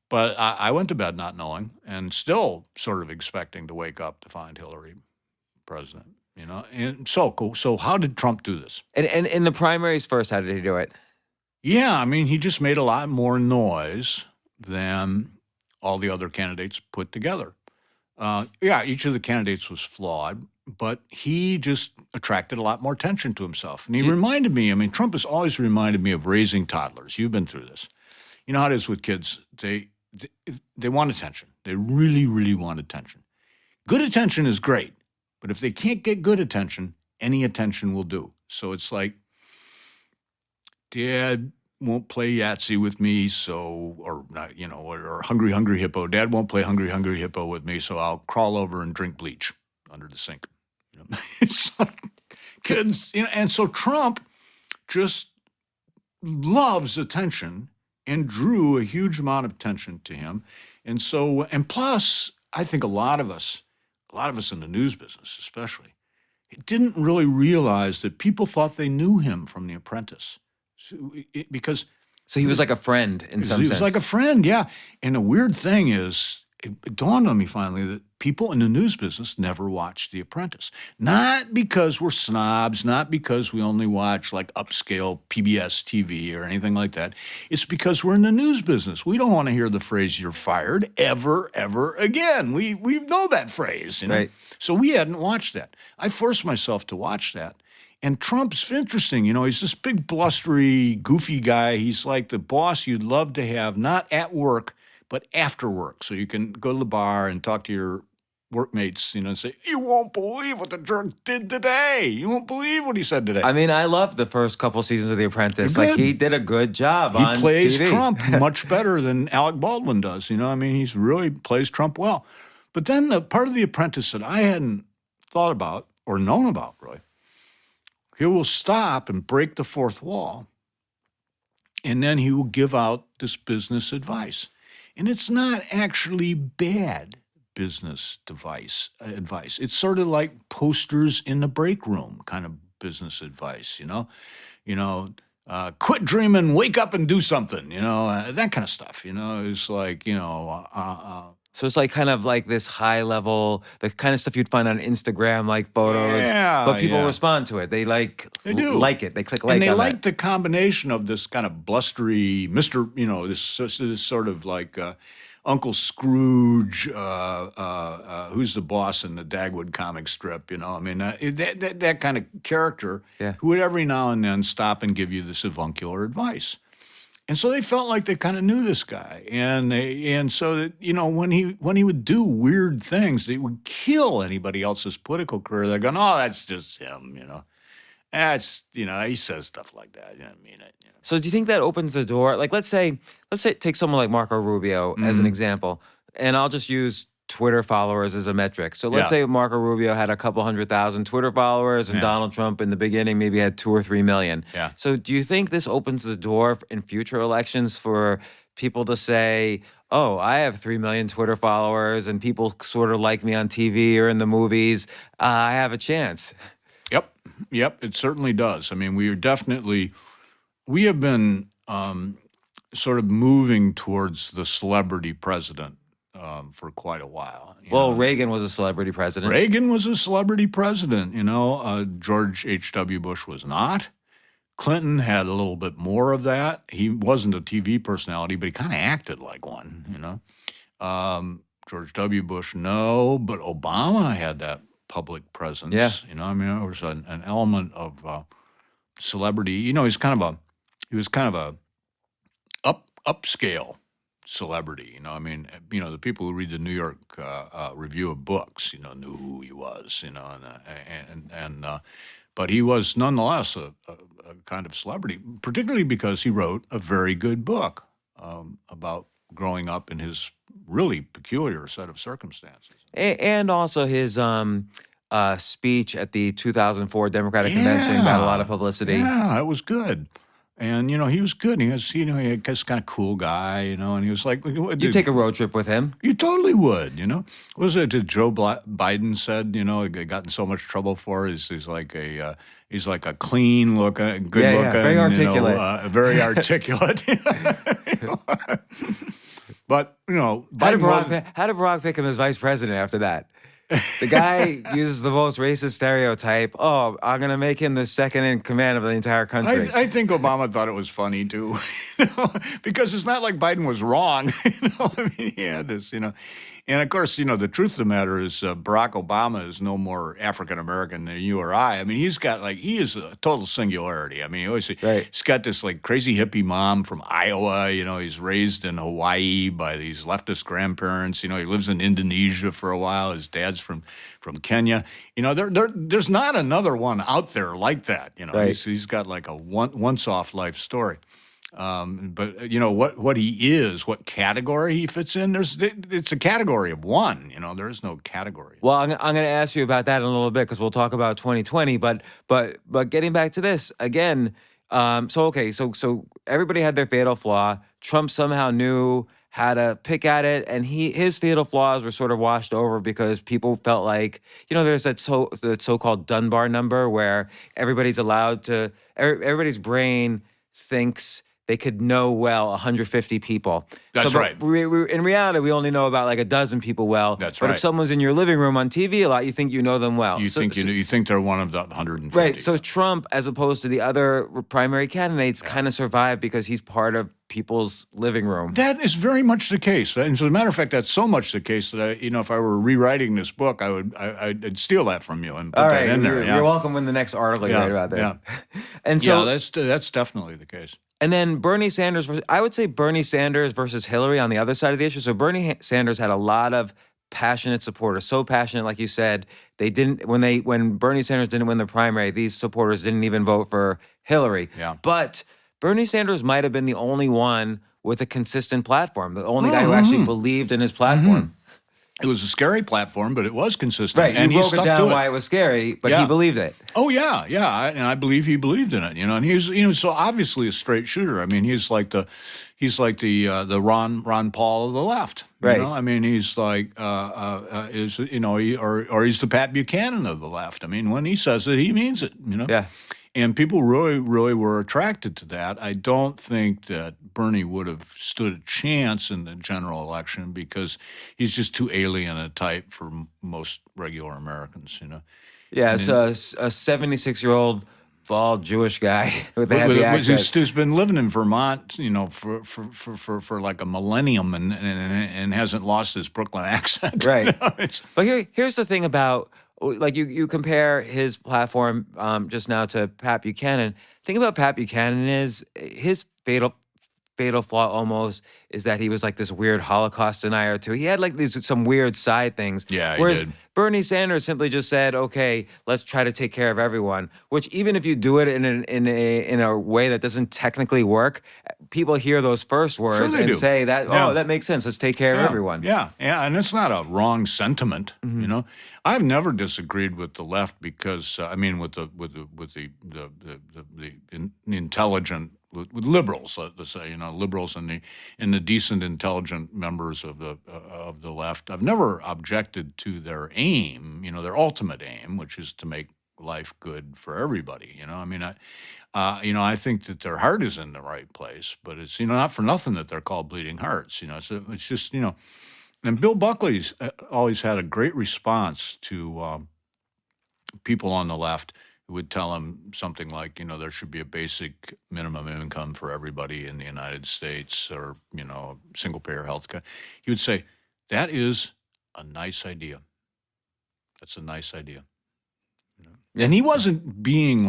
But I went to bed not knowing and still sort of expecting to wake up to find Hillary president. And so how did Trump do this? And in the primaries first, how did he do it? Yeah, I mean, he just made a lot more noise than all the other candidates put together. Each of the candidates was flawed, but he just attracted a lot more attention to himself. And he reminded me, I mean, Trump has always reminded me of raising toddlers. You've been through this. You know how it is with kids. They want attention. They really, really want attention. Good attention is great. But if they can't get good attention, any attention will do. So it's like, Dad won't play Yahtzee with me, or Hungry Hungry Hippo. Dad won't play Hungry Hungry Hippo with me, so I'll crawl over and drink bleach under the sink. It's like kids, and so Trump just loves attention and drew a huge amount of attention to him. And plus, I think a lot of us in the news business especially, didn't really realize that people thought they knew him from The Apprentice. So he was like a friend in some sense. He was like a friend, yeah. And the weird thing is, it dawned on me finally that people in the news business never watched The Apprentice. Not because we're snobs, not because we only watch like upscale PBS TV or anything like that. It's because we're in the news business. We don't want to hear the phrase "you're fired" ever again. We know that phrase, Right. So we hadn't watched that. I forced myself to watch that. And Trump's interesting. He's this big, blustery, goofy guy. He's like the boss you'd love to have, not at work, but after work. So you can go to the bar and talk to your workmates, and say, you won't believe what the jerk did today. You won't believe what he said today. I mean, I loved the first couple seasons of The Apprentice. You're Like, good. he did a good job on He plays TV. Trump much better than Alec Baldwin does. I mean, he's really plays Trump well. But then the part of The Apprentice that I hadn't thought about or known about, really, he will stop and break the fourth wall, and then he will give out this business advice. And it's not actually bad business advice. It's sort of like posters in the break room kind of business advice, quit dreaming, wake up and do something, that kind of stuff, It's like, So it's like kind of like this high level, the kind of stuff you'd find on Instagram, like photos. Yeah, but people yeah. respond to it. They do. like it. They click like and they on like that. the combination of this kind of blustery this sort of like Uncle Scrooge, who's the boss in the Dagwood comic strip, I mean, that kind of character who would every now and then stop and give you this avuncular advice. And so they felt like they kind of knew this guy, and so that when he would do weird things, they would kill anybody else's political career. They're going, oh, that's just him, That's he says stuff like that. You know what I mean? So do you think that opens the door? Like, let's say take someone like Marco Rubio as an example, and I'll just use Twitter followers as a metric. So let's say Marco Rubio had a couple 100,000 Twitter followers, and Donald Trump in the beginning maybe had 2 or 3 million. Yeah. So do you think this opens the door in future elections for people to say, oh, I have 3 million Twitter followers and people sort of like me on TV or in the movies, I have a chance? Yep, it certainly does. I mean, we have been sort of moving towards the celebrity president for quite a while. Well, Reagan was a celebrity president. Reagan was a celebrity president, George H.W. Bush was not. Clinton had a little bit more of that. He wasn't a TV personality, but he kind of acted like one, George W. Bush, no, but Obama had that public presence. Yeah. I mean, there was an element of celebrity. He was kind of a upscale celebrity. I mean, the people who read the New York Review of Books, knew who he was. But he was nonetheless a kind of celebrity, particularly because he wrote a very good book about growing up in his really peculiar set of circumstances. And also his speech at the 2004 Democratic Convention got a lot of publicity. Yeah, it was good. And he was good. He was, he was kind of cool guy, and he was like, You take a road trip with him. You totally would, Was it that Joe Biden said, he got in so much trouble for? He's like a clean looking, good looking, very articulate, very articulate. But how did Barack pick him as vice president after that? The guy uses the most racist stereotype. Oh, I'm going to make him the second in command of the entire country. I think Obama thought it was funny, too, because it's not like Biden was wrong. I mean, he had this, And, of course, the truth of the matter is Barack Obama is no more African-American than you or I. I mean, he is a total singularity. I mean, he's got this, crazy hippie mom from Iowa. He's raised in Hawaii by these leftist grandparents. He lives in Indonesia for a while. His dad's from Kenya. There's not another one out there like that. He's got a once-off life story. But what he is, what category he fits in. It's a category of one. There is no category. Well, I'm going to ask you about that in a little bit because we'll talk about 2020. But getting back to this again. So everybody had their fatal flaw. Trump somehow knew how to pick at it, and his fatal flaws were sort of washed over because people felt like there's that so-called Dunbar number where everybody's brain thinks they could know 150 people. That's right. In reality, we only know about a dozen people well. That's right. But if someone's in your living room on TV a lot, you think you know them well. You think they're one of the 150. Right. So Trump, as opposed to the other primary candidates, kind of survived because he's part of people's living room. That is very much the case. And as a matter of fact, that's so much the case that if I were rewriting this book, I'd steal that from you and put that in there. You're welcome in the next article you write about this. Yeah. And so that's definitely the case. And then Bernie Sanders, I would say Bernie Sanders versus Hillary on the other side of the issue. So Bernie Sanders had a lot of passionate supporters, so passionate, like you said, they didn't when Bernie Sanders didn't win the primary, these supporters didn't even vote for Hillary. Yeah. But Bernie Sanders might have been the only one with a consistent platform, the only guy who actually believed in his platform. It was a scary platform, but it was consistent. Right, and you he broke stuck it down to why it was scary, but he believed it. Oh yeah, and I believe he believed in it. And he's so obviously a straight shooter. I mean, he's like the Ron Paul of the left. Right. I mean, he's like or he's the Pat Buchanan of the left. I mean, when he says it, he means it. Yeah. And people really, really were attracted to that. I don't think that Bernie would have stood a chance in the general election because he's just too alien a type for most regular Americans, Yeah, it's a 76-year-old bald Jewish guy with a heavy accent. Who's been living in Vermont, for like a millennium and hasn't lost his Brooklyn accent. Right. But here's the thing about, you compare his platform just now to Pat Buchanan. The thing about Pat Buchanan is his fatal flaw almost is that he was like this weird Holocaust denier too. He had some weird side things. Yeah, he Whereas did. Bernie Sanders simply just said, "Okay, let's try to take care of everyone." Which even if you do it in a way that doesn't technically work, people hear those first words and say that, "Oh, that makes sense. Let's take care of everyone." Yeah, and it's not a wrong sentiment. I've never disagreed with the left because with the intelligent. With liberals, let's say, liberals and the decent, intelligent members of the left. I've never objected to their aim, their ultimate aim, which is to make life good for everybody. I think that their heart is in the right place, but it's not for nothing that they're called bleeding hearts. So it's just and Bill Buckley's always had a great response to people on the left. Would tell him something like, there should be a basic minimum income for everybody in the United States or, single-payer health care. He would say, that is a nice idea. That's a nice idea. And he wasn't being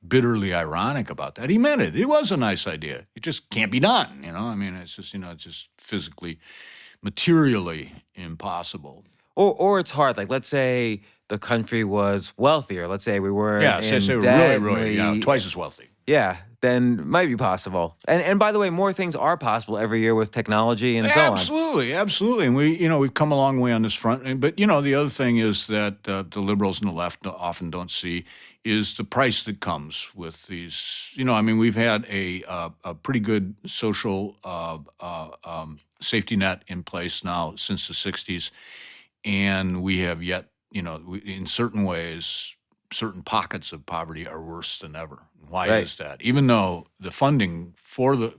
bitterly ironic about that. He meant it. It was a nice idea. It just can't be done. I mean, it's just it's just physically, materially impossible. Or it's hard. Like, let's say the country was wealthier. Let's say we were Yeah, in say we're debt really, and we- twice as wealthy. Yeah, then it might be possible. And by the way, more things are possible every year with technology and so on. Absolutely. And we've come a long way on this front. But the other thing is that the liberals and the left often don't see is the price that comes with these. I mean, we've had a pretty good social safety net in place now since the '60s, and we have yet, in certain ways, certain pockets of poverty are worse than ever. Why Right. is that? Even though the funding for the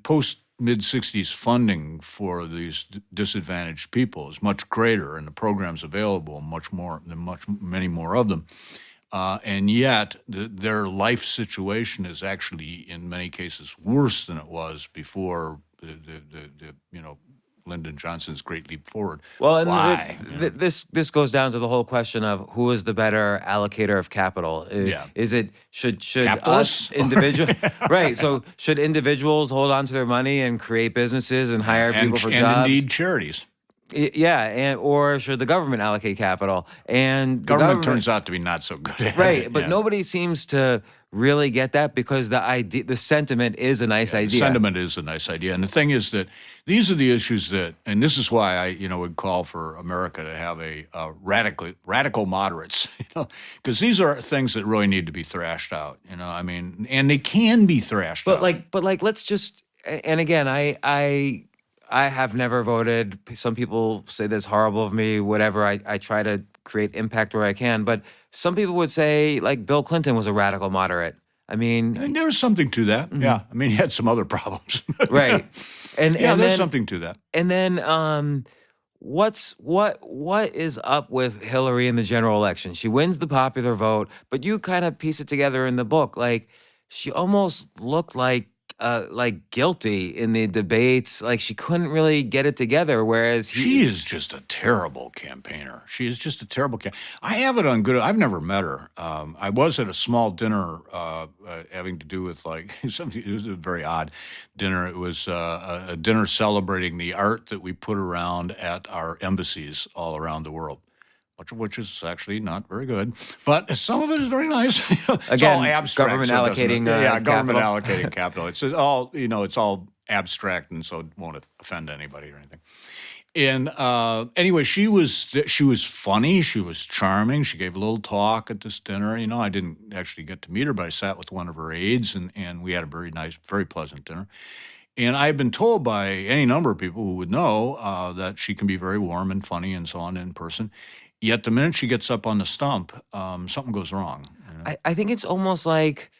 post mid '60s funding for these disadvantaged people is much greater, and the programs available many more of them, and yet their life situation is actually in many cases worse than it was before the Lyndon Johnson's Great Leap Forward. Well, and Why? this goes down to the whole question of who is the better allocator of capital. Yeah. Is it should Capitalists? us individual right? So should individuals hold on to their money and create businesses and hire people for and jobs? indeed charities. Yeah, or should the government allocate capital? And the Government turns out to be not so good at right, it. but yeah. nobody seems to really get that because the sentiment is a nice idea. Sentiment is a nice idea. And the thing is that these are the issues that, and this is why I, would call for America to have a radical moderates, because these are things that really need to be thrashed out, I mean, and they can be thrashed out. But let's just, and again, I have never voted. Some people say that's horrible of me, whatever. I try to create impact where I can. But some people would say, like, Bill Clinton was a radical moderate. I mean, And there's something to that. Yeah. I mean, he had some other problems. right. And yeah, and there's then, something to that. And then what is up with Hillary in the general election? She wins the popular vote, but you kind of piece it together in the book. Like, she almost looked like guilty in the debates. Like, she couldn't really get it together. Whereas She is just a terrible campaigner. She is just a terrible I have it on good. I've never met her. I was at a small dinner having to do with something. It was a very odd dinner. It was a dinner celebrating the art that we put around at our embassies all around the world. Much of which is actually not very good, but some of it is very nice. It's Again, all abstract. government so it doesn't- allocating, government capital. allocating capital. It's all it's all abstract, and so it won't offend anybody or anything. And anyway, she was funny. She was charming. She gave a little talk at this dinner. I didn't actually get to meet her, but I sat with one of her aides, and we had a very nice, very pleasant dinner. And I've been told by any number of people who would know that she can be very warm and funny and so on in person. Yet the minute she gets up on the stump, something goes wrong. I think it's almost like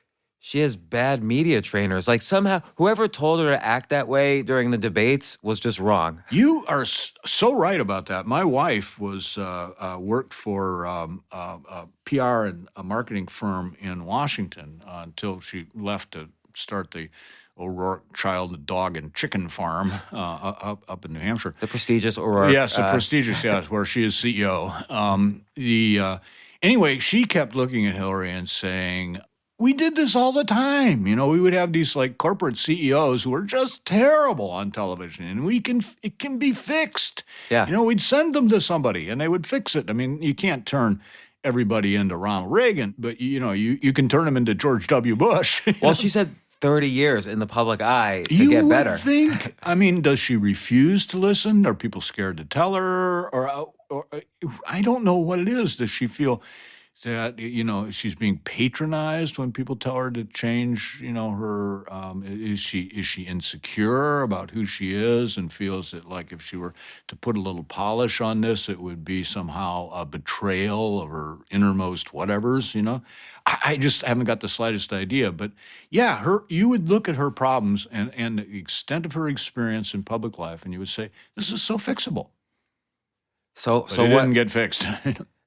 she has bad media trainers. Like, somehow whoever told her to act that way during the debates was just wrong. You are so right about that. My wife was worked for a PR and a marketing firm in Washington until she left to start the O'Rourke Child, Dog, and Chicken Farm up in New Hampshire. The prestigious O'Rourke. Yes, the prestigious, yes, where she is CEO. Anyway, she kept looking at Hillary and saying, we did this all the time. We would have these corporate CEOs who were just terrible on television, and it can be fixed. Yeah. We'd send them to somebody, and they would fix it. I mean, you can't turn everybody into Ronald Reagan, but you can turn them into George W. Bush. Well, she said 30 years in the public eye to You get would better. think. I mean, does she refuse to listen? Are people scared to tell her? Or I don't know what it is. Does she feel that she's being patronized when people tell her to change? Her is she insecure about who she is and feels that if she were to put a little polish on this, it would be somehow a betrayal of her innermost whatevers? I just haven't got the slightest idea. But yeah, you would look at her problems and the extent of her experience in public life, and you would say, this is so fixable. So But it didn't get fixed.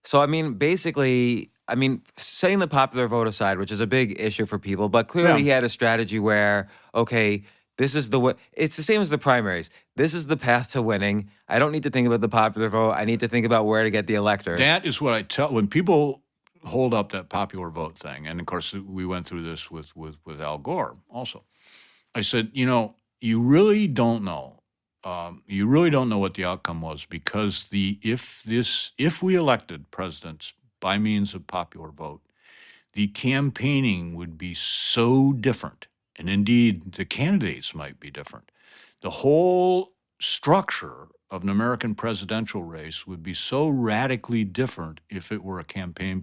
So, I mean, basically, setting the popular vote aside, which is a big issue for people, but clearly Yeah. he had a strategy where, okay, this is the way. It's the same as the primaries. This is the path to winning. I don't need to think about the popular vote. I need to think about where to get the electors. That is what I tell when people hold up that popular vote thing. And of course, we went through this with Al Gore also. I said, you really don't know. You really don't know what the outcome was, because if we elected presidents by means of popular vote, the campaigning would be so different. And indeed, the candidates might be different. The whole structure of an American presidential race would be so radically different if it were a campaign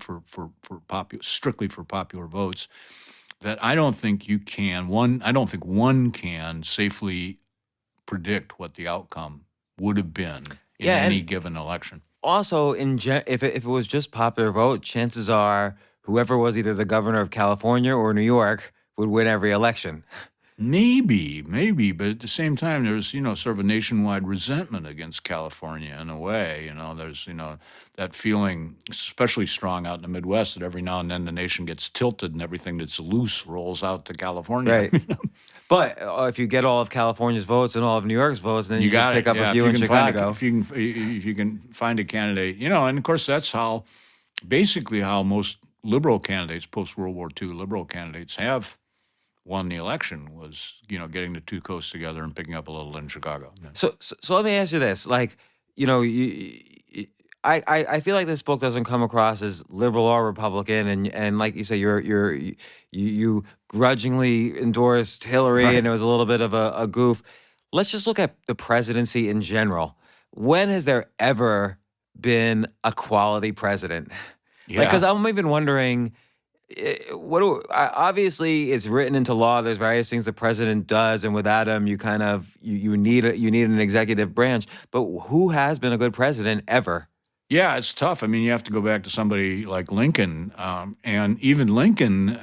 strictly for popular votes, that I don't think one can safely predict what the outcome would have been in Yeah, any and given election. also if it was just popular vote, chances are whoever was either the governor of California or New York would win every election. Maybe, but at the same time, there's, sort of a nationwide resentment against California in a way. There's, that feeling especially strong out in the Midwest, that every now and then the nation gets tilted and everything that's loose rolls out to California. Right. But if you get all of California's votes and all of New York's votes, then you just got pick it. up Yeah, a few in Chicago. if you can find a candidate, and of course that's basically how most liberal candidates, post World War II liberal candidates, have won the election, was getting the two coasts together and picking up a little in Chicago. Yeah. So let me ask you this: like, I feel like this book doesn't come across as liberal or Republican, and like you say, you grudgingly endorsed Hillary, Right. and it was a little bit of a goof. Let's just look at the presidency in general. When has there ever been a quality president? Yeah. Because I'm even wondering. Obviously it's written into law. There's various things the president does, and without him, you kind of you need an executive branch. But who has been a good president ever? Yeah, it's tough. I mean, you have to go back to somebody like Lincoln, and even Lincoln,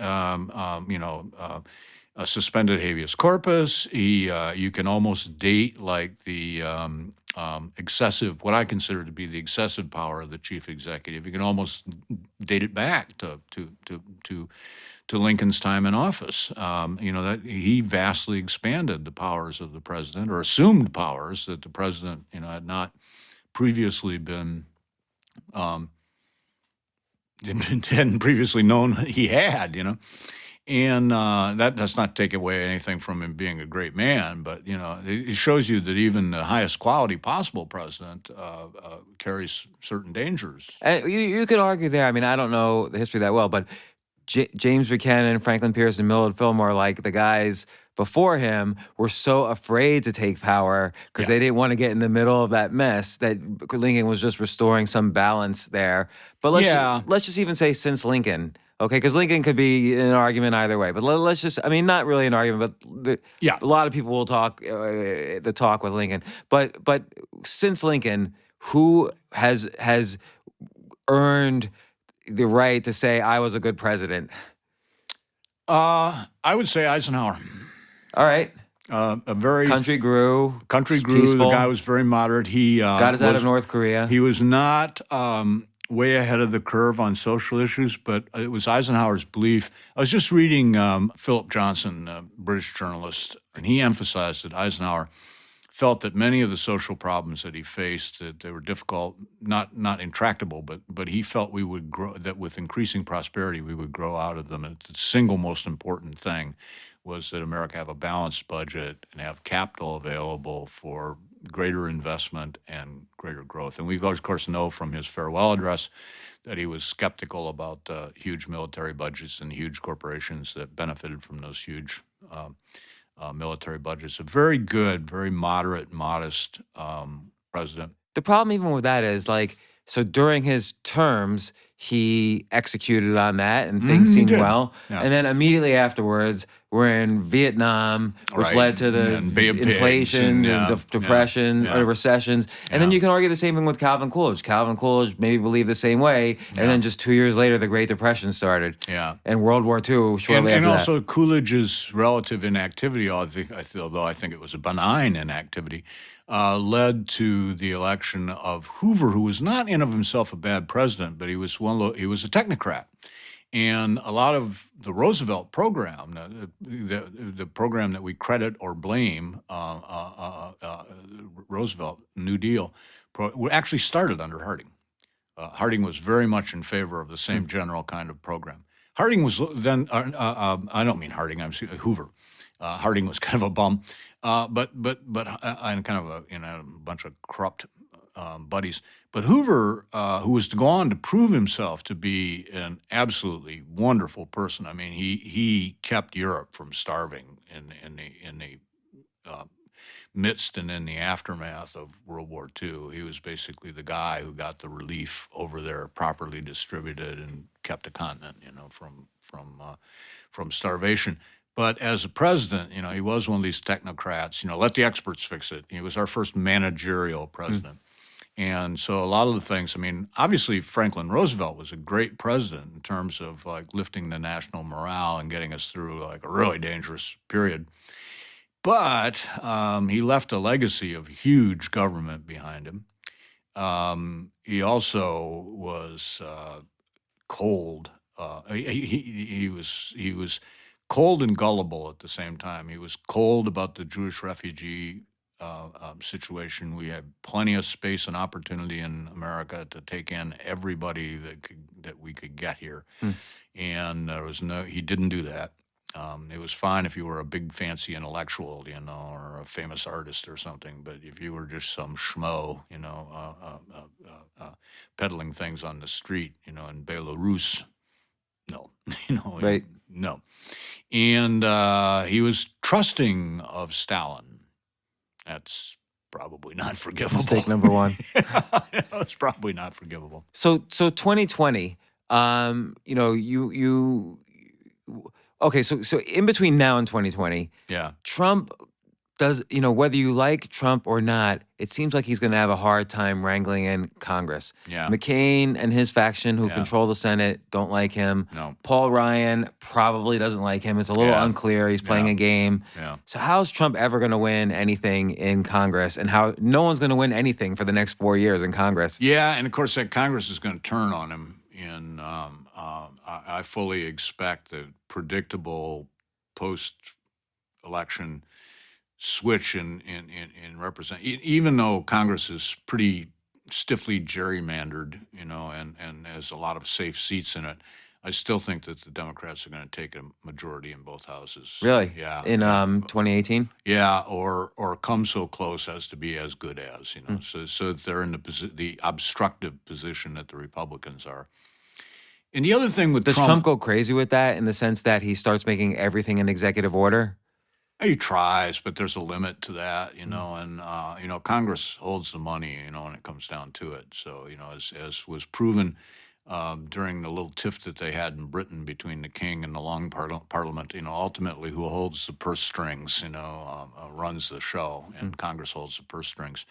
suspended habeas corpus. You can almost date like the excessive, what I consider to be the excessive power of the chief executive. You can almost date it back to Lincoln's time in office. That he vastly expanded the powers of the president, or assumed powers that the president, had not previously been. Hadn't previously known he had, and that does not take away anything from him being a great man, but it shows you that even the highest quality possible president carries certain dangers. You could argue there. I mean, I don't know the history that well, but James Buchanan, Franklin Pierce, and Millard Fillmore, like the guys before him, were so afraid to take power because they didn't want to get in the middle of that mess, that Lincoln was just restoring some balance there. But let's just even say since Lincoln, okay, because Lincoln could be an argument either way. But let's just, I mean, not really an argument, but a lot of people will talk the talk with Lincoln. But since Lincoln, who has earned the right to say I was a good president? I would say Eisenhower. All right. A very country grew. The Peaceful. guy was very moderate. He got us out of North Korea. He was not way ahead of the curve on social issues, but it was Eisenhower's belief. I was just reading Philip Johnson, a British journalist, and he emphasized that Eisenhower felt that many of the social problems that he faced, that they were difficult, not intractable, but he felt we would grow, that with increasing prosperity we would grow out of them. And the single most important thing was that America have a balanced budget and have capital available for greater investment and greater growth. And we, of course, know from his farewell address that he was skeptical about huge military budgets and huge corporations that benefited from those huge military budgets. A very good, very moderate, modest president. The problem even with that is, like, so during his terms, he executed on that and things seemed well. Yeah. And then immediately afterwards, we're in Vietnam, which led to the inflation and depression, recessions. And then you can argue the same thing with Calvin Coolidge. Calvin Coolidge maybe believed the same way. And then just 2 years later, the Great Depression started. Yeah. And World War II shortly after that. And also Coolidge's relative inactivity, although I think it was a benign inactivity, led to the election of Hoover, who was not in of himself a bad president, but he was a technocrat. And a lot of the Roosevelt program, the program that we credit or blame, Roosevelt New Deal, actually started under Harding. Harding was very much in favor of the same general kind of program. Harding was then, I don't mean Harding, Hoover. Harding was kind of a bum, but and kind of a bunch of corrupt buddies. But Hoover, who was to go on to prove himself to be an absolutely wonderful person. I mean, he kept Europe from starving in the midst and in the aftermath of World War II. He was basically the guy who got the relief over there properly distributed and kept the continent, from starvation. But as a president, he was one of these technocrats. Let the experts fix it. He was our first managerial president. And so a lot of the things, obviously Franklin Roosevelt was a great president in terms of like lifting the national morale and getting us through like a really dangerous period. But he left a legacy of huge government behind him. He also was cold. He was cold and gullible at the same time. He was cold about the Jewish refugee situation. We had plenty of space and opportunity in America to take in everybody that we could get here, and he didn't do that. It was fine if you were a big fancy intellectual, or a famous artist or something. But if you were just some schmo, peddling things on the street, in Belarus, no, Right. no. And he was trusting of Stalin. That's probably not forgivable. Mistake number one. It's probably not forgivable. So 2020, okay, so in between now and 2020, Yeah. Trump does, whether you like Trump or not, it seems like he's going to have a hard time wrangling in Congress. Yeah. McCain and his faction who Yeah. control the Senate don't like him. No. Paul Ryan probably doesn't like him. It's a little Yeah. unclear. He's playing Yeah. a game. Yeah. So how's Trump ever going to win anything in Congress, and how no one's going to win anything for the next 4 years in Congress? Yeah, and of course that Congress is going to turn on him. I fully expect the predictable post-election switch in represent. Even though Congress is pretty stiffly gerrymandered, and has a lot of safe seats in it, I still think that the Democrats are going to take a majority in both houses. Really? Yeah. In 2018? Yeah, or come so close as to be as good as, so that they're in the obstructive position that the Republicans are. And the other thing with Does Trump go crazy with that in the sense that he starts making everything an executive order? he tries, but there's a limit to that, and Congress holds the money, when it comes down to it. So, as was proven during the little tiff that they had in Britain between the king and the Long Parliament, ultimately who holds the purse strings, runs the show, and Congress holds the purse strings.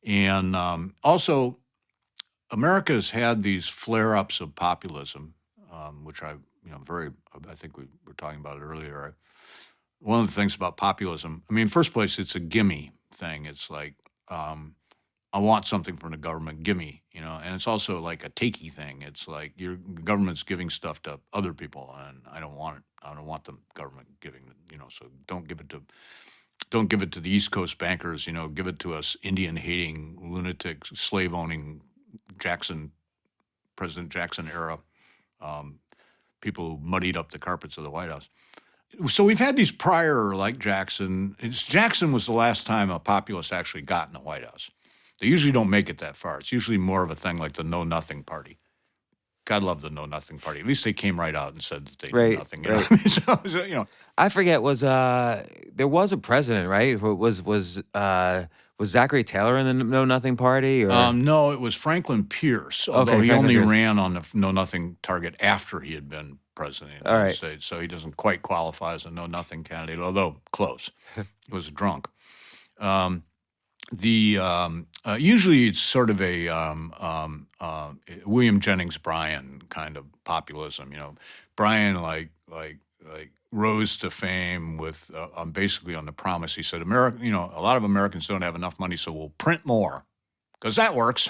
And also, America's had these flare-ups of populism, which I think we were talking about it earlier. One of the things about populism, first place, it's a gimme thing. It's like, I want something from the government, gimme, and it's also like a takey thing. It's like the government's giving stuff to other people, and I don't want it. I don't want the government giving, so don't give it to the East Coast bankers, give it to us Indian-hating, lunatic, slave-owning President Jackson era people who muddied up the carpets of the White House. So we've had these prior, like Jackson. Jackson was the last time a populist actually got in the White House. They usually don't make it that far. It's usually more of a thing like the Know-Nothing Party. God love the Know-Nothing Party. At least they came right out and said that they knew nothing. Right. I forget, there was a president, right? Was Zachary Taylor in the Know Nothing Party? Or? No, it was Franklin Pierce, although he only ran on the Know Nothing target after he had been president of the United States, so he doesn't quite qualify as a Know Nothing candidate, although close. He was drunk. Usually it's sort of a William Jennings Bryan kind of populism. Bryan like rose to fame with basically on the promise. He said, a lot of Americans don't have enough money, so we'll print more, because that works.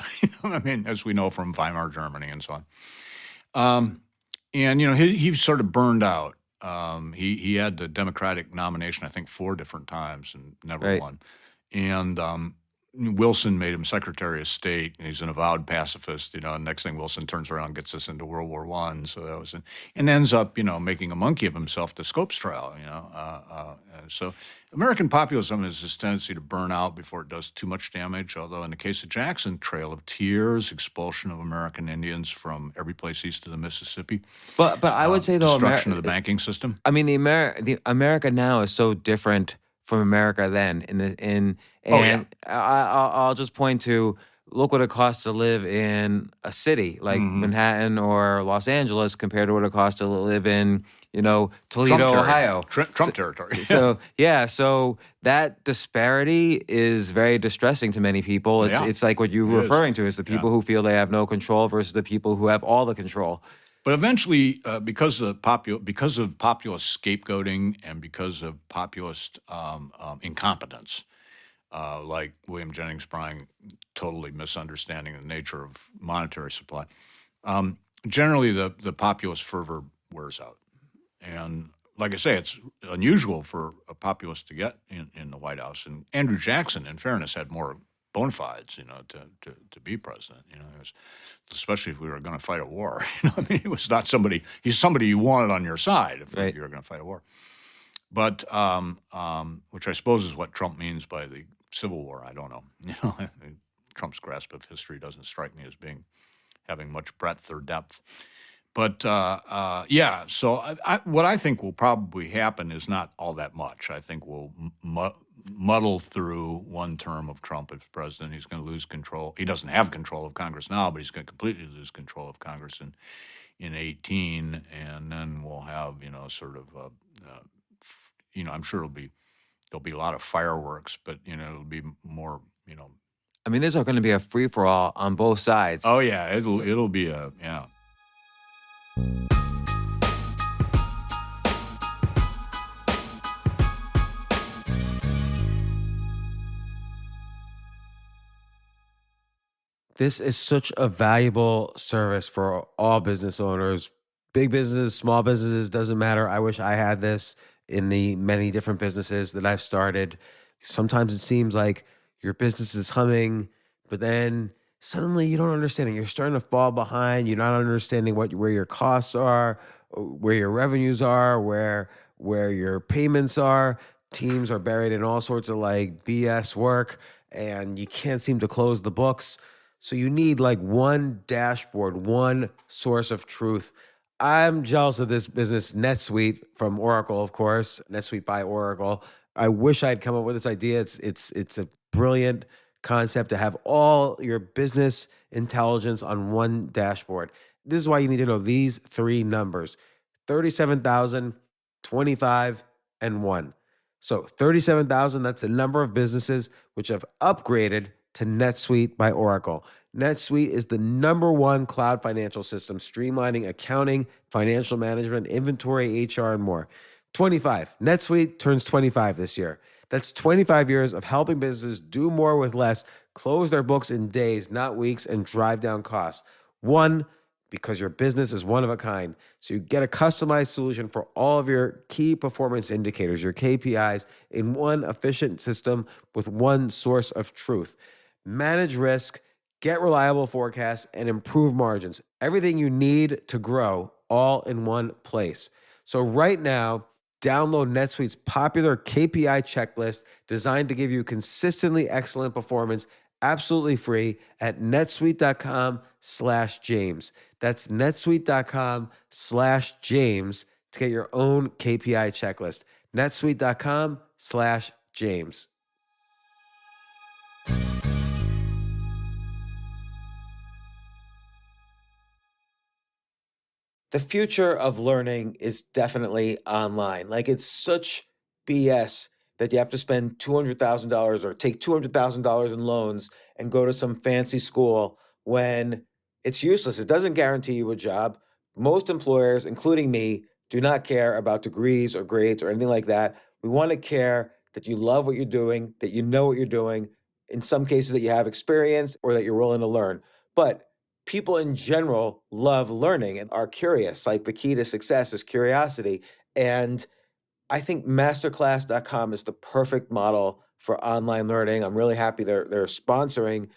As we know from Weimar Germany and so on. He sort of burned out. He had the Democratic nomination, I think, 4 different times and never won. And Wilson made him Secretary of State, and he's an avowed pacifist, and next thing Wilson turns around and gets us into World War I. So that was, and ends up, making a monkey of himself to Scopes trial, so American populism has this tendency to burn out before it does too much damage. Although in the case of Jackson, Trail of Tears, expulsion of American Indians from every place east of the Mississippi, But I would say though, destruction of the banking system. I mean, the America now is so different from America then. Oh, yeah. And I'll just point to, look what it costs to live in a city like Manhattan or Los Angeles compared to what it costs to live in, Toledo, Ohio. Trump territory. So so that disparity is very distressing to many people. Yeah, It's like what you were it is. referring to, is the people who feel they have no control versus the people who have all the control. But eventually, because of populist scapegoating and because of populist incompetence, like William Jennings Bryan totally misunderstanding the nature of monetary supply, generally the populist fervor wears out. And like I say, it's unusual for a populist to get in the White House. And Andrew Jackson, in fairness, had more bona fides, to be president. It was, especially if we were going to fight a war. I mean, he was not somebody. He's somebody you wanted on your side if Right. you were going to fight a war. But which I suppose is what Trump means by the Civil War. I don't know. Trump's grasp of history doesn't strike me as having much breadth or depth. But yeah, so what I think will probably happen is not all that much. I think we'll muddle through one term of Trump as president. He's going to lose control. He doesn't have control of Congress now, but he's going to completely lose control of Congress in 2018, and then we'll have sort of I'm sure there'll be a lot of fireworks, but it'll be more I mean, there's going to be a free for all on both sides. Oh yeah, it'll be a yeah. This is such a valuable service for all business owners, big businesses, small businesses, doesn't matter. I wish I had this in the many different businesses that I've started. Sometimes it seems like your business is humming, but then suddenly you don't understand it. You're starting to fall behind. You're not understanding where your costs are, where your revenues are, where your payments are. Teams are buried in all sorts of like BS work, and you can't seem to close the books. So you need like one dashboard, one source of truth. I'm jealous of this business, NetSuite from Oracle, of course, NetSuite by Oracle. I wish I'd come up with this idea. It's a brilliant concept to have all your business intelligence on one dashboard. This is why you need to know these three numbers: 37,000, 25, and 1. So 37,000, that's the number of businesses which have upgraded to NetSuite by Oracle. NetSuite is the #1 cloud financial system, streamlining accounting, financial management, inventory, HR, and more. 25, NetSuite turns 25 this year. That's 25 years of helping businesses do more with less, close their books in days, not weeks, and drive down costs. 1, because your business is one of a kind. So you get a customized solution for all of your key performance indicators, your KPIs, in one efficient system with one source of truth. Manage risk, get reliable forecasts, and improve margins. Everything you need to grow, all in one place. So right now, download NetSuite's popular KPI checklist designed to give you consistently excellent performance, absolutely free, at netsuite.com/James. That's netsuite.com/James to get your own KPI checklist. netsuite.com/James. The future of learning is definitely online. Like, it's such BS that you have to spend $200,000 or take $200,000 in loans and go to some fancy school when it's useless. It doesn't guarantee you a job. Most employers, including me, do not care about degrees or grades or anything like that. We want to care that you love what you're doing, that you know what you're doing, in some cases that you have experience or that you're willing to learn. But people in general love learning and are curious. Like, the key to success is curiosity. And I think masterclass.com is the perfect model for online learning. I'm really happy they're sponsoring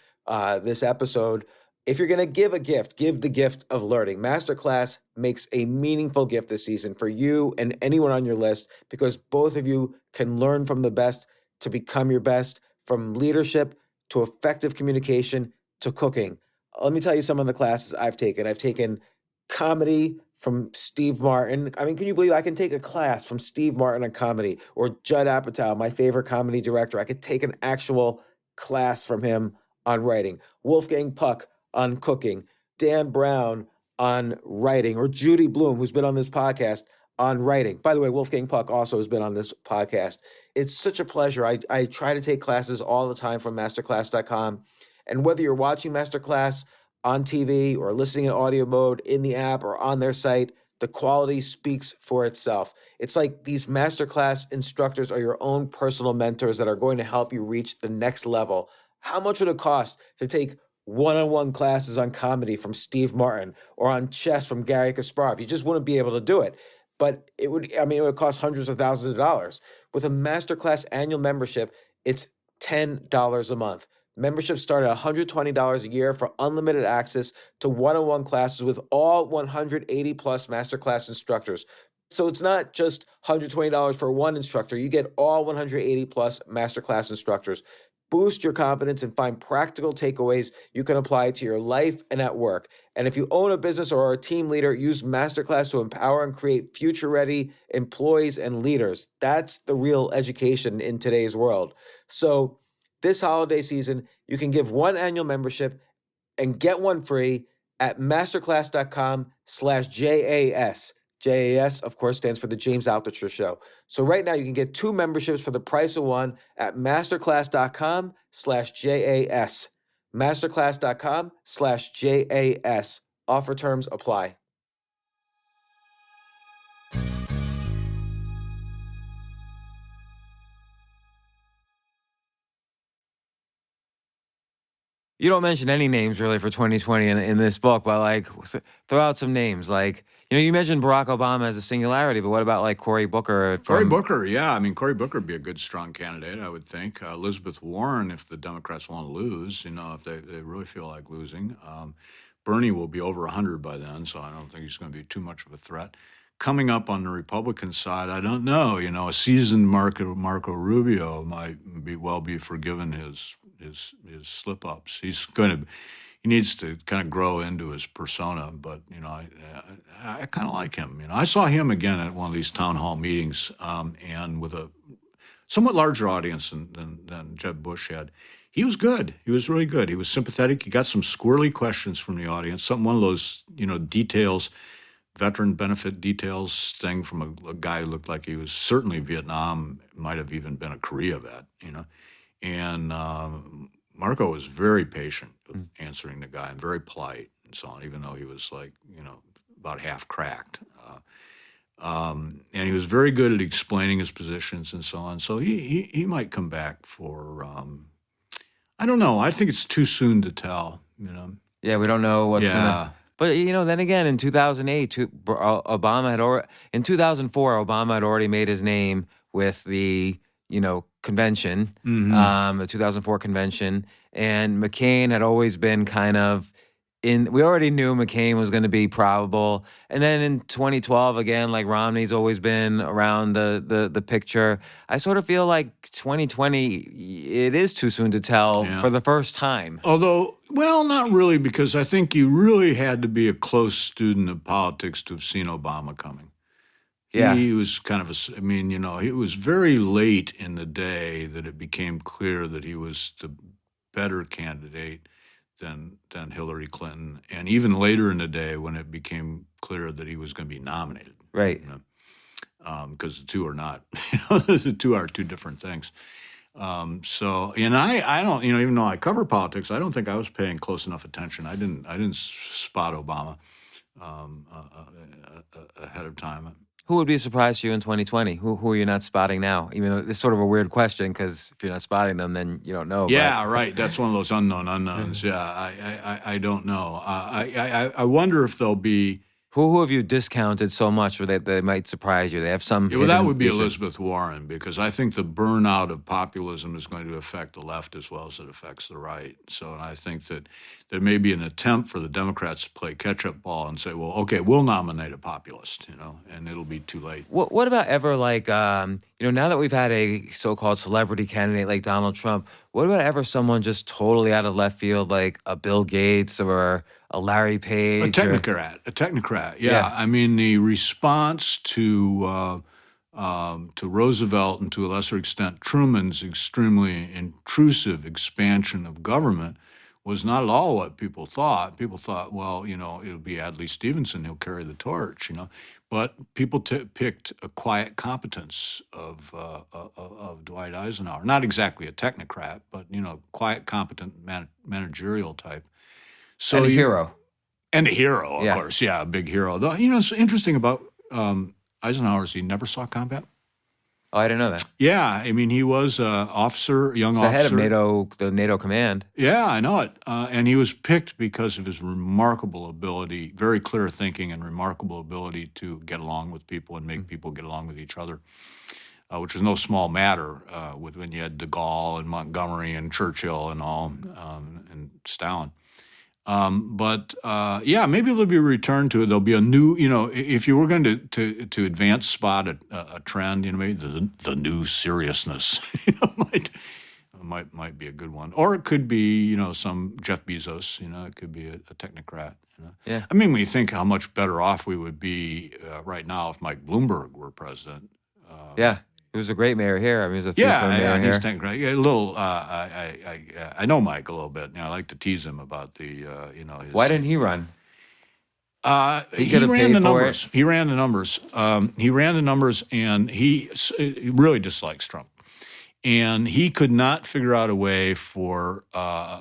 this episode. If you're going to give a gift, give the gift of learning. Masterclass makes a meaningful gift this season for you and anyone on your list, because both of you can learn from the best to become your best, from leadership to effective communication to cooking. Let me tell you some of the classes I've taken. I've taken comedy from Steve Martin. I mean, can you believe I can take a class from Steve Martin on comedy, or Judd Apatow, my favorite comedy director? I could take an actual class from him on writing. Wolfgang Puck on cooking. Dan Brown on writing, or Judy Bloom, who's been on this podcast, on writing. By the way, Wolfgang Puck also has been on this podcast. It's such a pleasure. I try to take classes all the time from masterclass.com. And whether you're watching Masterclass on TV or listening in audio mode in the app or on their site, the quality speaks for itself. It's like these Masterclass instructors are your own personal mentors that are going to help you reach the next level. How much would it cost to take one-on-one classes on comedy from Steve Martin, or on chess from Gary Kasparov? You just wouldn't be able to do it. But it would cost hundreds of thousands of dollars. With a Masterclass annual membership, it's $10 a month. Memberships start at $120 a year for unlimited access to one-on-one classes with all 180 plus Masterclass instructors. So it's not just $120 for one instructor. You get all 180 plus Masterclass instructors. Boost your confidence and find practical takeaways you can apply to your life and at work. And if you own a business or are a team leader, use Masterclass to empower and create future-ready employees and leaders. That's the real education in today's world. So this holiday season, you can give one annual membership and get one free at masterclass.com/JAS. JAS, of course, stands for the James Altucher Show. So right now you can get 2 memberships for the price of one at masterclass.com/JAS. Masterclass.com/JAS. Offer terms apply. You don't mention any names really for 2020 in this book, but like throw out some names. Like, you mentioned Barack Obama as a singularity, but what about like Cory Booker? Cory Booker, yeah. I mean, Cory Booker would be a good, strong candidate, I would think. Elizabeth Warren, if the Democrats want to lose, if they really feel like losing. Bernie will be over 100 by then, so I don't think he's going to be too much of a threat. Coming up on the Republican side, I don't know. A seasoned Marco Rubio might be forgiven his slip-ups. He needs to kind of grow into his persona, but I kind of like him. I saw him again at one of these town hall meetings, and with a somewhat larger audience than Jeb Bush had. He was good. He was really good. He was sympathetic. He got some squirrely questions from the audience. One of those details, veteran benefit details thing from a guy who looked like he was certainly Vietnam, might have even been a Korea vet. And Marco was very patient answering the guy and very polite and so on, even though he was about half cracked. And he was very good at explaining his positions and so on. So he might come back for, I don't know. I think it's too soon to tell, Yeah, we don't know what's in it. But, then again, in 2008, in 2004, Obama had already made his name with the, convention, the 2004 convention. And McCain had always been kind of we already knew McCain was going to be probable. And then in 2012, again, like Romney's always been around the picture. I sort of feel like 2020, it is too soon to tell for the first time. Although, well, not really, because I think you really had to be a close student of politics to have seen Obama coming. Yeah. He was kind of it was very late in the day that it became clear that he was the better candidate than Hillary Clinton, and even later in the day when it became clear that he was going to be nominated. Right. Because the two are not, the two are two different things. So, and I don't, even though I cover politics, I don't think I was paying close enough attention. I didn't spot Obama ahead of time. Who would be a surprise to you in 2020? Who are you not spotting now? Even though it's sort of a weird question, because if you're not spotting them, then you don't know. Yeah, right. That's one of those unknown unknowns. Yeah, I don't know. I wonder if there'll be. Who have you discounted so much where they might surprise you? They have some. Yeah, well, that hidden would be feature. Elizabeth Warren, because I think the burnout of populism is going to affect the left as well as it affects the right. So, and I think that there may be an attempt for the Democrats to play catch-up ball and say, well, okay, we'll nominate a populist, and it'll be too late. What about ever like now that we've had a so-called celebrity candidate like Donald Trump, what about ever someone just totally out of left field like a Bill Gates or a Larry A Page? technocrat. Yeah. Yeah. I mean, the response to Roosevelt and to a lesser extent Truman's extremely intrusive expansion of government was not at all what people thought. People thought, well, it'll be Adlai Stevenson, he'll carry the torch, But people picked a quiet competence of Dwight Eisenhower. Not exactly a technocrat, but quiet, competent managerial type. So And a hero. And a hero, of Yeah. course. Yeah, a big hero. Though, it's interesting about Eisenhower is he never saw combat. Oh, I didn't know that. Yeah, I mean, he was an officer, young He's the officer. head of NATO, the NATO command. Yeah, I know it. And he was picked because of his remarkable ability, very clear thinking and remarkable ability to get along with people and make people get along with each other, which was no small matter when you had de Gaulle and Montgomery and Churchill and all, and Stalin. Maybe there'll be a return to it. There'll be a new, if you were going to advance spot a trend, maybe the new seriousness, might be a good one. Or it could be, some Jeff Bezos, it could be a technocrat. Yeah. I mean, when you think how much better off we would be right now if Mike Bloomberg were president. Yeah. He was a great mayor here. I mean, he was a three-term mayor Yeah, here. he's technically a little. I know Mike a little bit. I like to tease him about the, his. Why didn't he run? He could've ran paid the for numbers. He ran the numbers. And he really dislikes Trump. And he could not figure out a way for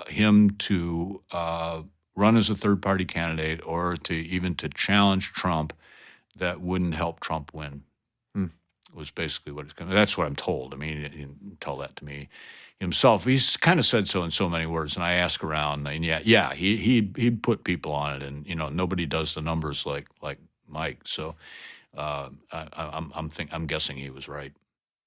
him to run as a third-party candidate or to challenge Trump that wouldn't help Trump win. Was basically what it's going to. That's what I'm told. I mean, he didn't tell that to me himself. He's kind of said so in so many words. And I ask around, and he'd put people on it, and nobody does the numbers like Mike. So I'm guessing he was right.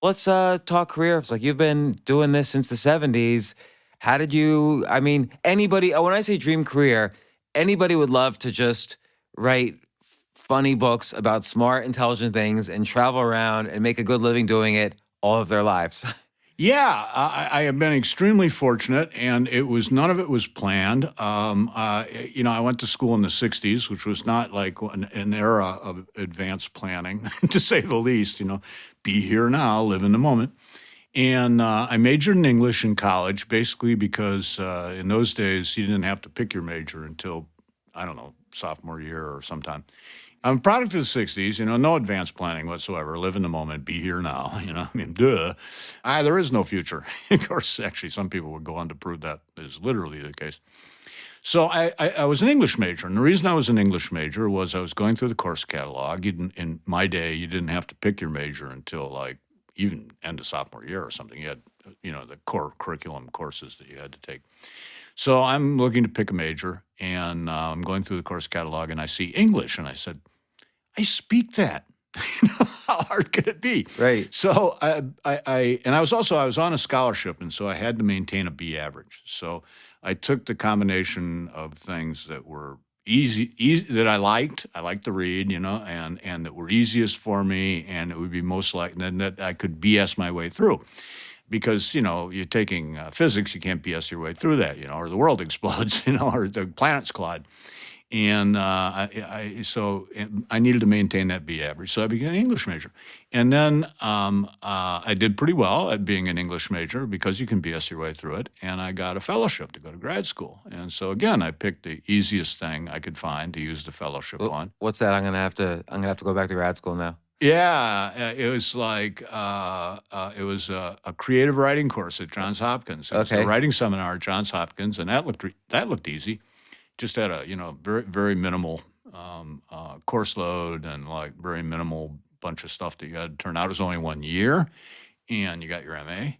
Let's talk career. It's like you've been doing this since the 70s. How did you, I mean, anybody, when I say dream career, anybody would love to just write funny books about smart, intelligent things and travel around and make a good living doing it all of their lives. Yeah, I have been extremely fortunate, and none of it was planned. I went to school in the 60s, which was not like an era of advanced planning, to say the least. Be here now, live in the moment. And I majored in English in college, basically because in those days you didn't have to pick your major until, I don't know, sophomore year or sometime. I'm a product of the 60s, no advanced planning whatsoever. Live in the moment, be here now, I mean, duh. There is no future. Of course, actually, some people would go on to prove that is literally the case. So I was an English major, and the reason I was an English major was I was going through the course catalog. In my day, you didn't have to pick your major until like even end of sophomore year or something. You had, the core curriculum courses that you had to take. So I'm looking to pick a major, and I'm going through the course catalog, and I see English, and I said, I speak that. How hard could it be? Right. So I was on a scholarship, and so I had to maintain a B average. So I took the combination of things that were easy that I liked. I liked to read, and that were easiest for me, and it would be most likely then that I could BS my way through. Because, you're taking physics, you can't BS your way through that, or the world explodes, or the planets collide. And so I needed to maintain that B average. So I began an English major. And then I did pretty well at being an English major because you can BS your way through it. And I got a fellowship to go to grad school. And so again, I picked the easiest thing I could find to use the fellowship on. What's that? I'm gonna have to go back to grad school now. Yeah, it was like it was a creative writing course at Johns Hopkins. It was Okay. a writing seminar at Johns Hopkins, and that looked easy. Just had a very very minimal course load and like very minimal bunch of stuff that you had to turn out. It was only 1 year, and you got your MA.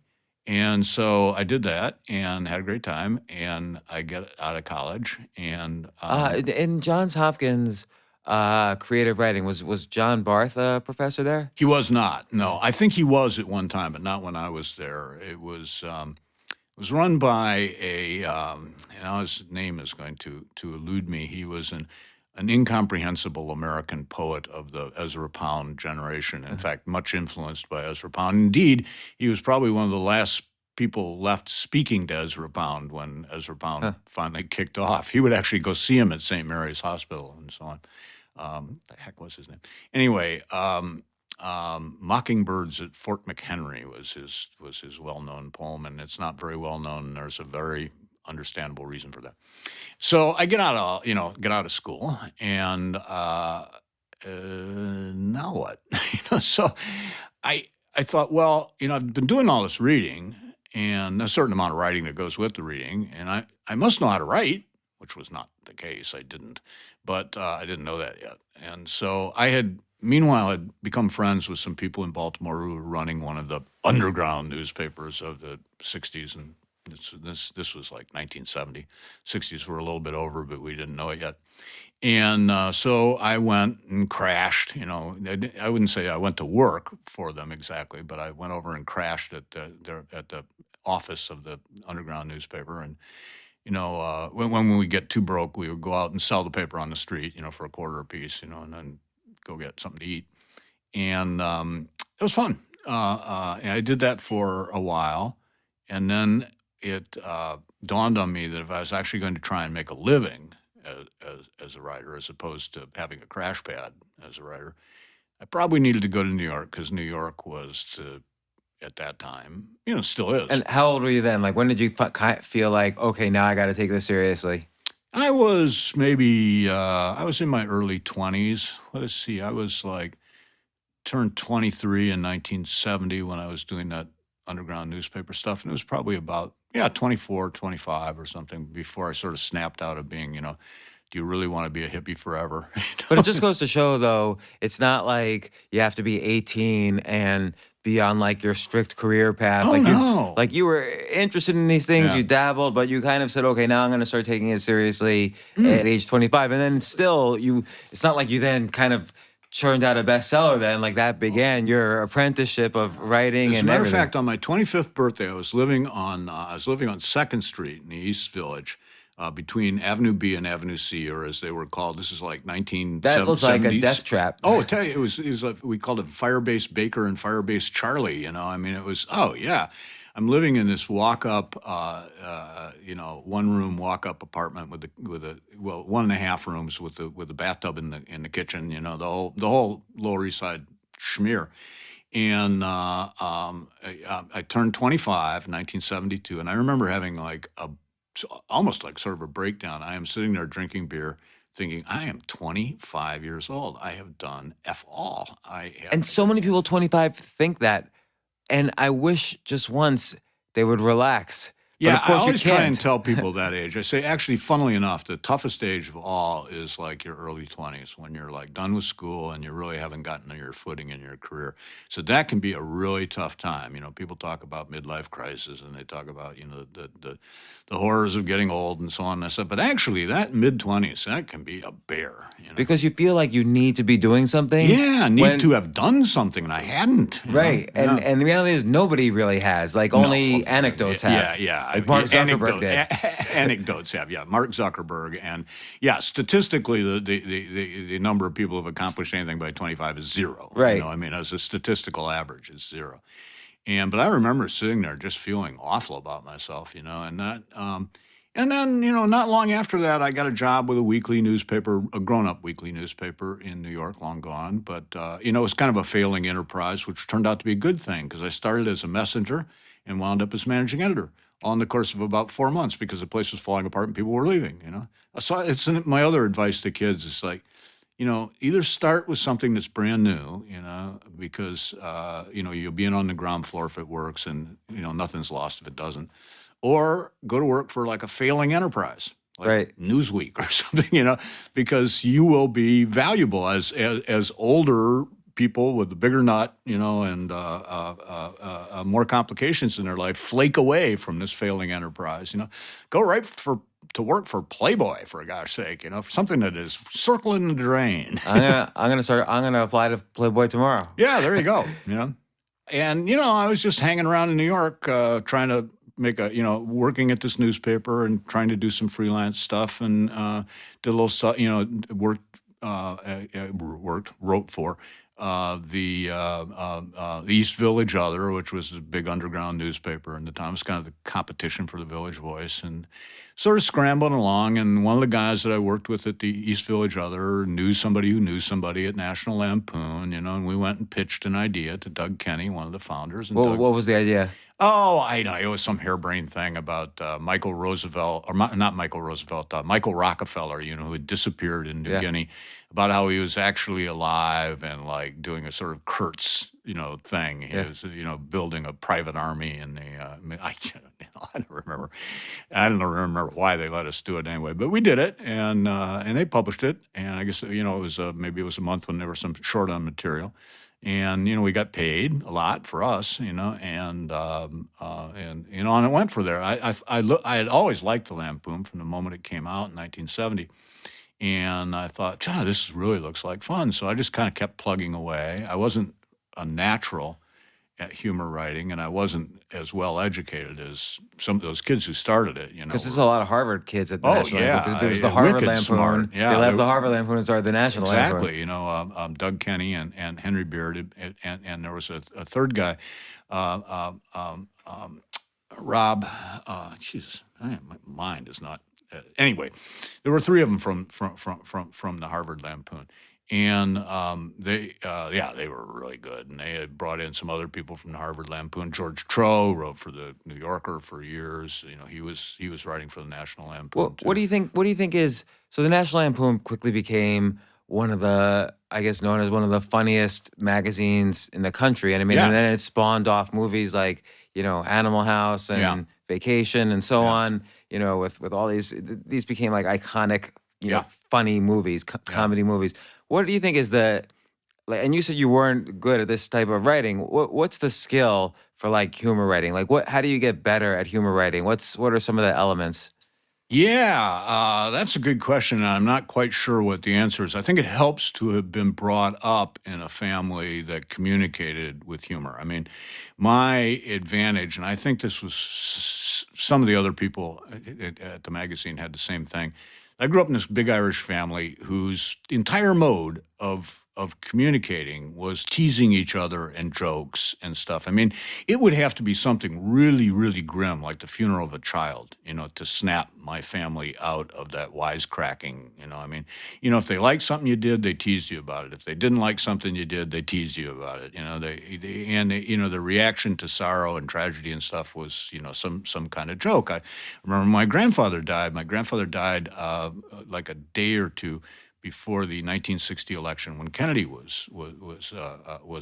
And so I did that and had a great time. And I get out of college, and In Johns Hopkins, creative writing. Was John Barth a professor there? He was not. No, I think he was at one time, but not when I was there. It was run by and now his name is going to elude me. He was an incomprehensible American poet of the Ezra Pound generation. In fact, much influenced by Ezra Pound. Indeed, he was probably one of the last people left speaking to Ezra Pound when Ezra Pound finally kicked off. He would actually go see him at St. Mary's Hospital and so on. The heck was his name? Anyway, Mockingbirds at Fort McHenry was his well-known poem, and it's not very well known. And there's a very understandable reason for that. So I get out of school, and now what? So I thought, well, I've been doing all this reading and a certain amount of writing that goes with the reading, and I must know how to write, which was not the case. I didn't, but I didn't know that yet. And so meanwhile, I'd become friends with some people in Baltimore who were running one of the underground newspapers of the 60s, and this was like 1970. 60s were a little bit over, but we didn't know it yet. And so I went and crashed. I wouldn't say I went to work for them exactly, but I went over and crashed at the office of the underground newspaper. And when we get too broke, we would go out and sell the paper on the street, for a quarter apiece, and then go get something to eat. And it was fun. And I did that for a while, and then it dawned on me that if I was actually going to try and make a living as a writer, as opposed to having a crash pad as a writer, I probably needed to go to New York, because New York was, at that time, still is. And how old were you then? Like, when did you feel like, okay, now I got to take this seriously? I was I was in my early 20s. Let's see, I was turned 23 in 1970 when I was doing that underground newspaper stuff. And it was probably about, 24, 25 or something before I sort of snapped out of being, do you really want to be a hippie forever? But it just goes to show, though, it's not like you have to be 18 and be on your strict career path. Oh, no. You were interested in these things, Yeah. you dabbled, but you kind of said, okay, now I'm going to start taking it seriously at age 25. And then still, it's not like you then kind of churned out a bestseller then. That began your apprenticeship of writing. As a and matter of everything. fact, on my 25th birthday, I was living on 2nd Street in the East Village, between Avenue B and Avenue C, or as they were called. This is like 1970s. That looks like a death trap. Oh, I tell you, it was we called it Firebase Baker and Firebase Charlie. It was, oh yeah. I'm living in this walk-up, one-room walk-up apartment with a 1.5 rooms with the bathtub in the kitchen. The whole Lower East Side schmear. And I turned 25, 1972, and I remember having almost sort of a breakdown. I am sitting there drinking beer, thinking, I am 25 years old. I have done F all. And so many people 25 think that. And I wish just once they would relax. But Yeah, of course I always you try can't. and tell people that age. I say, actually, funnily enough, the toughest age of all is your early 20s, when you're done with school and you really haven't gotten your footing in your career. So that can be a really tough time. People talk about midlife crisis, and they talk about the horrors of getting old and so on and stuff. But actually, that mid-20s, that can be a bear. Because you feel like you need to be doing something. Yeah, need to have done something, and I hadn't. Right. And the reality is nobody really has. Only anecdotes have. Yeah. Like Mark Zuckerberg did. Anecdotes have, yeah. Mark Zuckerberg. And yeah, statistically, the number of people who have accomplished anything by 25 is zero. Right. As a statistical average, it's zero. But I remember sitting there just feeling awful about myself, and that. And then, not long after that, I got a job with a weekly newspaper, a grown-up weekly newspaper in New York, long gone. But, it was kind of a failing enterprise, which turned out to be a good thing, because I started as a messenger and wound up as managing editor, all in the course of about 4 months, because the place was falling apart and people were leaving, So it's my other advice to kids is either start with something that's brand new, because, you'll be in on the ground floor if it works, and, nothing's lost if it doesn't. Or go to work for a failing enterprise, Right. Newsweek or something, because you will be valuable as older people with the bigger nut, and more complications in their life flake away from this failing enterprise. Go write for to work for Playboy, for gosh sake, for something that is circling the drain. I'm gonna apply to Playboy tomorrow. Yeah, there you go. And I was just hanging around in New York, trying to make working at this newspaper and trying to do some freelance stuff, and did a little stuff. Wrote for the East Village Other, which was a big underground newspaper in the time. It was kind of the competition for the Village Voice, and sort of scrambling along. And one of the guys that I worked with at the East Village Other knew somebody who knew somebody at National Lampoon, and we went and pitched an idea to Doug Kenny, one of the founders. And What was the idea? Oh, I know. It was some harebrained thing about Michael Roosevelt, or not Michael Roosevelt, Michael Rockefeller, who had disappeared in New Guinea, about how he was actually alive and like doing a sort of Kurtz, thing. He was, building a private army in the, I don't remember. I don't remember why they let us do it anyway, but we did it, and they published it. And I guess, it was maybe it was a month when there was some short on material. And we got paid a lot for us, and and it went for there. I had always liked the Lampoon from the moment it came out in 1970, and I thought, God, this really looks like fun. So I just kind of kept plugging away. I wasn't a natural at humor writing, and I wasn't as well educated as some of those kids who started it. Because there's a lot of Harvard kids at the National yeah, Lampoon. There was the Harvard wicked Lampoon. smart. Yeah, they left the Harvard Lampoon and started the National Lampoon. Exactly. Doug Kenny and Henry Beard, and there was a third guy, Rob. Jesus, my mind is not. Anyway, there were three of them from the Harvard Lampoon. And they were really good. And they had brought in some other people from the Harvard Lampoon. George Trow wrote for the New Yorker for years. He was writing for the National Lampoon. What do you think? What do you think is so? The National Lampoon quickly became one of the, I guess, known as one of the funniest magazines in the country. And I mean, and then it spawned off movies like Animal House and Vacation and so on. With all these became like iconic, funny movies, comedy movies. What do you think is and you said you weren't good at this type of writing. What's the skill for like humor writing? Like how do you get better at humor writing? What are some of the elements? Yeah, that's a good question, and I'm not quite sure what the answer is. I think it helps to have been brought up in a family that communicated with humor. I mean, my advantage, and I think this was some of the other people at the magazine had the same thing. I grew up in this big Irish family whose entire mode of communicating was teasing each other and jokes and stuff. I mean, it would have to be something really, really grim, like the funeral of a child, to snap my family out of that wisecracking. I mean, if they liked something you did, they teased you about it. If they didn't like something you did, they teased you about it. The reaction to sorrow and tragedy and stuff was, some kind of joke. I remember my grandfather died. My grandfather died like a day or two before the 1960 election when Kennedy was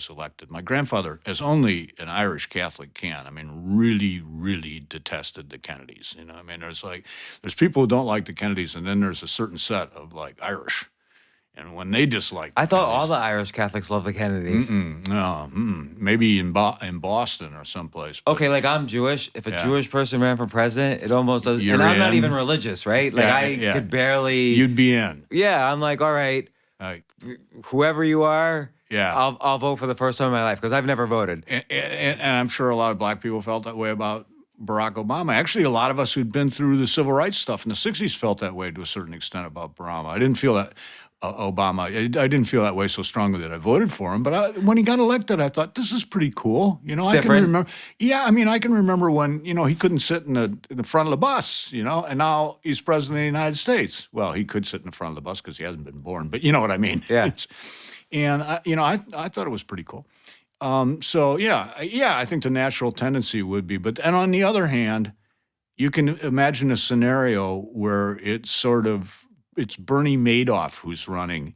elected. My grandfather, as only an Irish Catholic can, I mean, really, really detested the Kennedys. I mean, there's people who don't like the Kennedys, and then there's a certain set of like Irish. And when they dislike I thought all the Irish Catholics love the Kennedys. Maybe in Boston or someplace. Okay, like I'm Jewish. If a Jewish person ran for president, it almost does. And I'm not even religious, right? Like I could barely. You'd be in. Yeah, I'm like, all right, whoever you are, I'll vote for the first time in my life because I've never voted. And I'm sure a lot of black people felt that way about Barack Obama. Actually, a lot of us who'd been through the civil rights stuff in the 60s felt that way to a certain extent about Obama. I didn't feel that. Obama. I didn't feel that way so strongly that I voted for him, but when he got elected, I thought this is pretty cool. It's I different. can remember. Yeah, I mean, I can remember when he couldn't sit in the front of the bus, and now he's president of the United States. Well, he could sit in the front of the bus because he hasn't been born, but you know what I mean. Yeah. I thought it was pretty cool. I think the natural tendency would be, and on the other hand, you can imagine a scenario where it's Bernie Madoff who's running,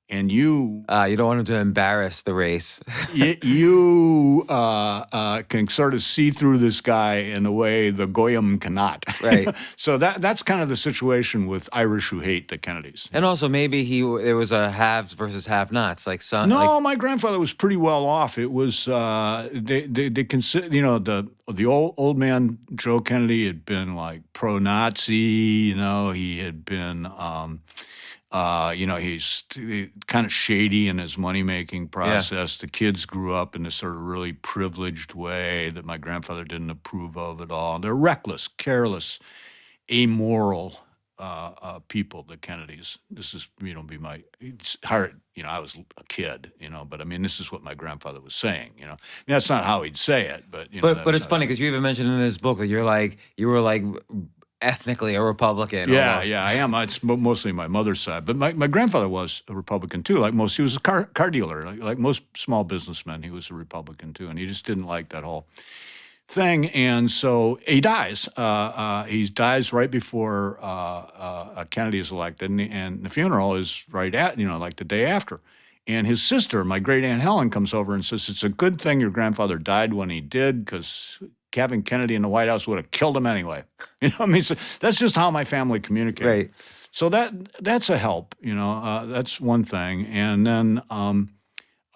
and you You don't want him to embarrass the race. you can sort of see through this guy in a way the Goyim cannot. Right. So that's kind of the situation with Irish who hate the Kennedys. And also maybe there was a haves versus have-nots. Like some. No, Like, my grandfather was pretty well off. It was they consider, you know, the old man Joe Kennedy had been like pro-Nazi. You know, he had been. You know, he's kind of shady in his money-making process. The kids grew up in this sort of really privileged way that my grandfather didn't approve of at all. They're reckless, careless, amoral people, the Kennedys. This is, you know, it's hard, you know, I was a kid, you know, but I mean, this is what my grandfather was saying, you know. I mean, that's not how he'd say it, but, you know. but it's funny because you even mentioned in this book that you were like ethnically a Republican. Yeah, almost. yeah, I am. It's mostly my mother's side, but my grandfather was a Republican too. Like most, he was a car dealer. Like most small businessmen, he was a Republican too, and he just didn't like that whole thing. And so he dies. He dies right before Kennedy is elected, and the funeral is right at, you know, like the day after. And his sister, my great aunt Helen, comes over and says, "It's a good thing your grandfather died when he did, because having Kennedy in the White House would have killed him anyway." You know, I mean, so that's just how my family communicated. Right. So that's a help. You know, that's one thing. And then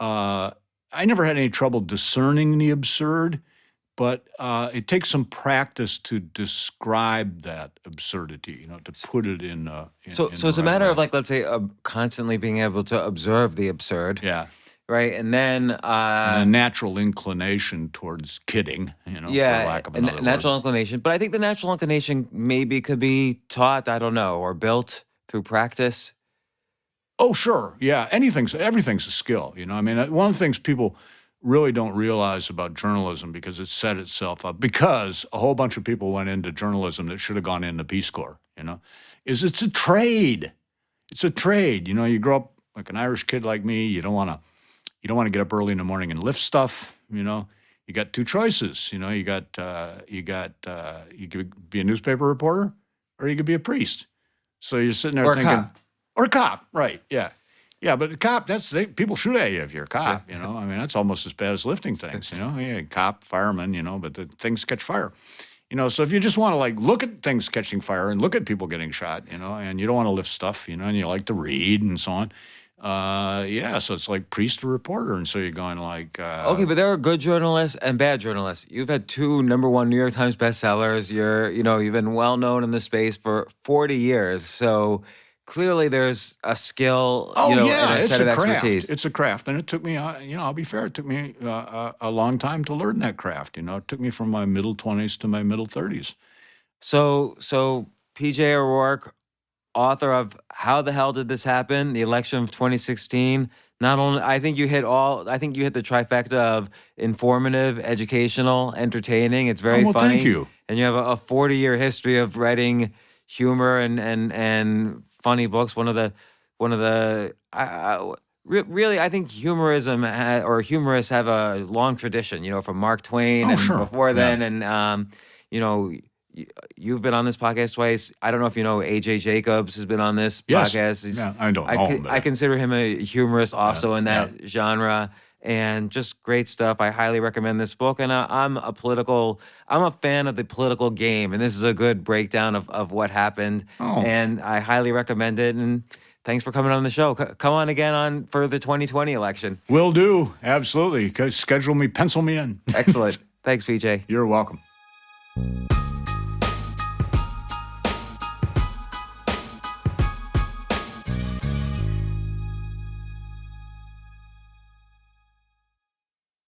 I never had any trouble discerning the absurd, but it takes some practice to describe that absurdity. You know, to put it in. So in it's the a right matter way. of, like, let's say, constantly being able to observe the absurd. Yeah. Right. And then, And a natural inclination towards kidding, you know, for lack of a another natural word. inclination. But I think the natural inclination maybe could be taught, I don't know, or built through practice. Oh, sure. Yeah. Everything's a skill. You know, I mean, one of the things people really don't realize about journalism, because it's set itself up, because a whole bunch of people went into journalism that should have gone into Peace Corps, you know, is it's a trade. It's a trade. You know, you grow up like an Irish kid like me, you don't want to get up early in the morning and lift stuff, you know. You got two choices, you know. You could be a newspaper reporter, or you could be a priest. So you're sitting there Or a thinking, cop. or a cop, right? Yeah, yeah. But a cop, people shoot at you if you're a cop. You know, I mean, that's almost as bad as lifting things. You know, yeah, cop, fireman, you know, but the things catch fire. You know, so if you just want to like look at things catching fire and look at people getting shot, you know, and you don't want to lift stuff, you know, and you like to read and so on. Yeah, so it's like priest or reporter, and so you're going like, Okay, but there are good journalists and bad journalists. You've had 2 #1 New York Times bestsellers. You've been well known in the space for 40 years. So clearly there's a skill, oh yeah, and a it's set a of craft. expertise. It's a craft, and it took me, you know, I'll be fair, it took me a long time to learn that craft. You know, it took me from my middle 20s to my middle 30s. So PJ O'Rourke, author of How the Hell Did This Happen? The Election of 2016. Not only, I think you hit the trifecta of informative, educational, entertaining. It's very well, funny. thank you. And you have a 40-year history of writing humor and funny books. Really, I think humorists have a long tradition, you know, from Mark Twain Oh, and sure. before then. Yeah. And, you know, you've been on this podcast twice. I don't know if you know AJ Jacobs has been on this Yes. podcast. Yeah, I don't know him, but I consider him a humorist also in that genre, and just great stuff. I highly recommend this book. And I'm a fan of the political game, and this is a good breakdown of what happened. Oh. And I highly recommend it. And thanks for coming on the show. Come on again for the 2020 election. Will do. Absolutely. Schedule me, pencil me in. Excellent. Thanks, VJ. You're welcome.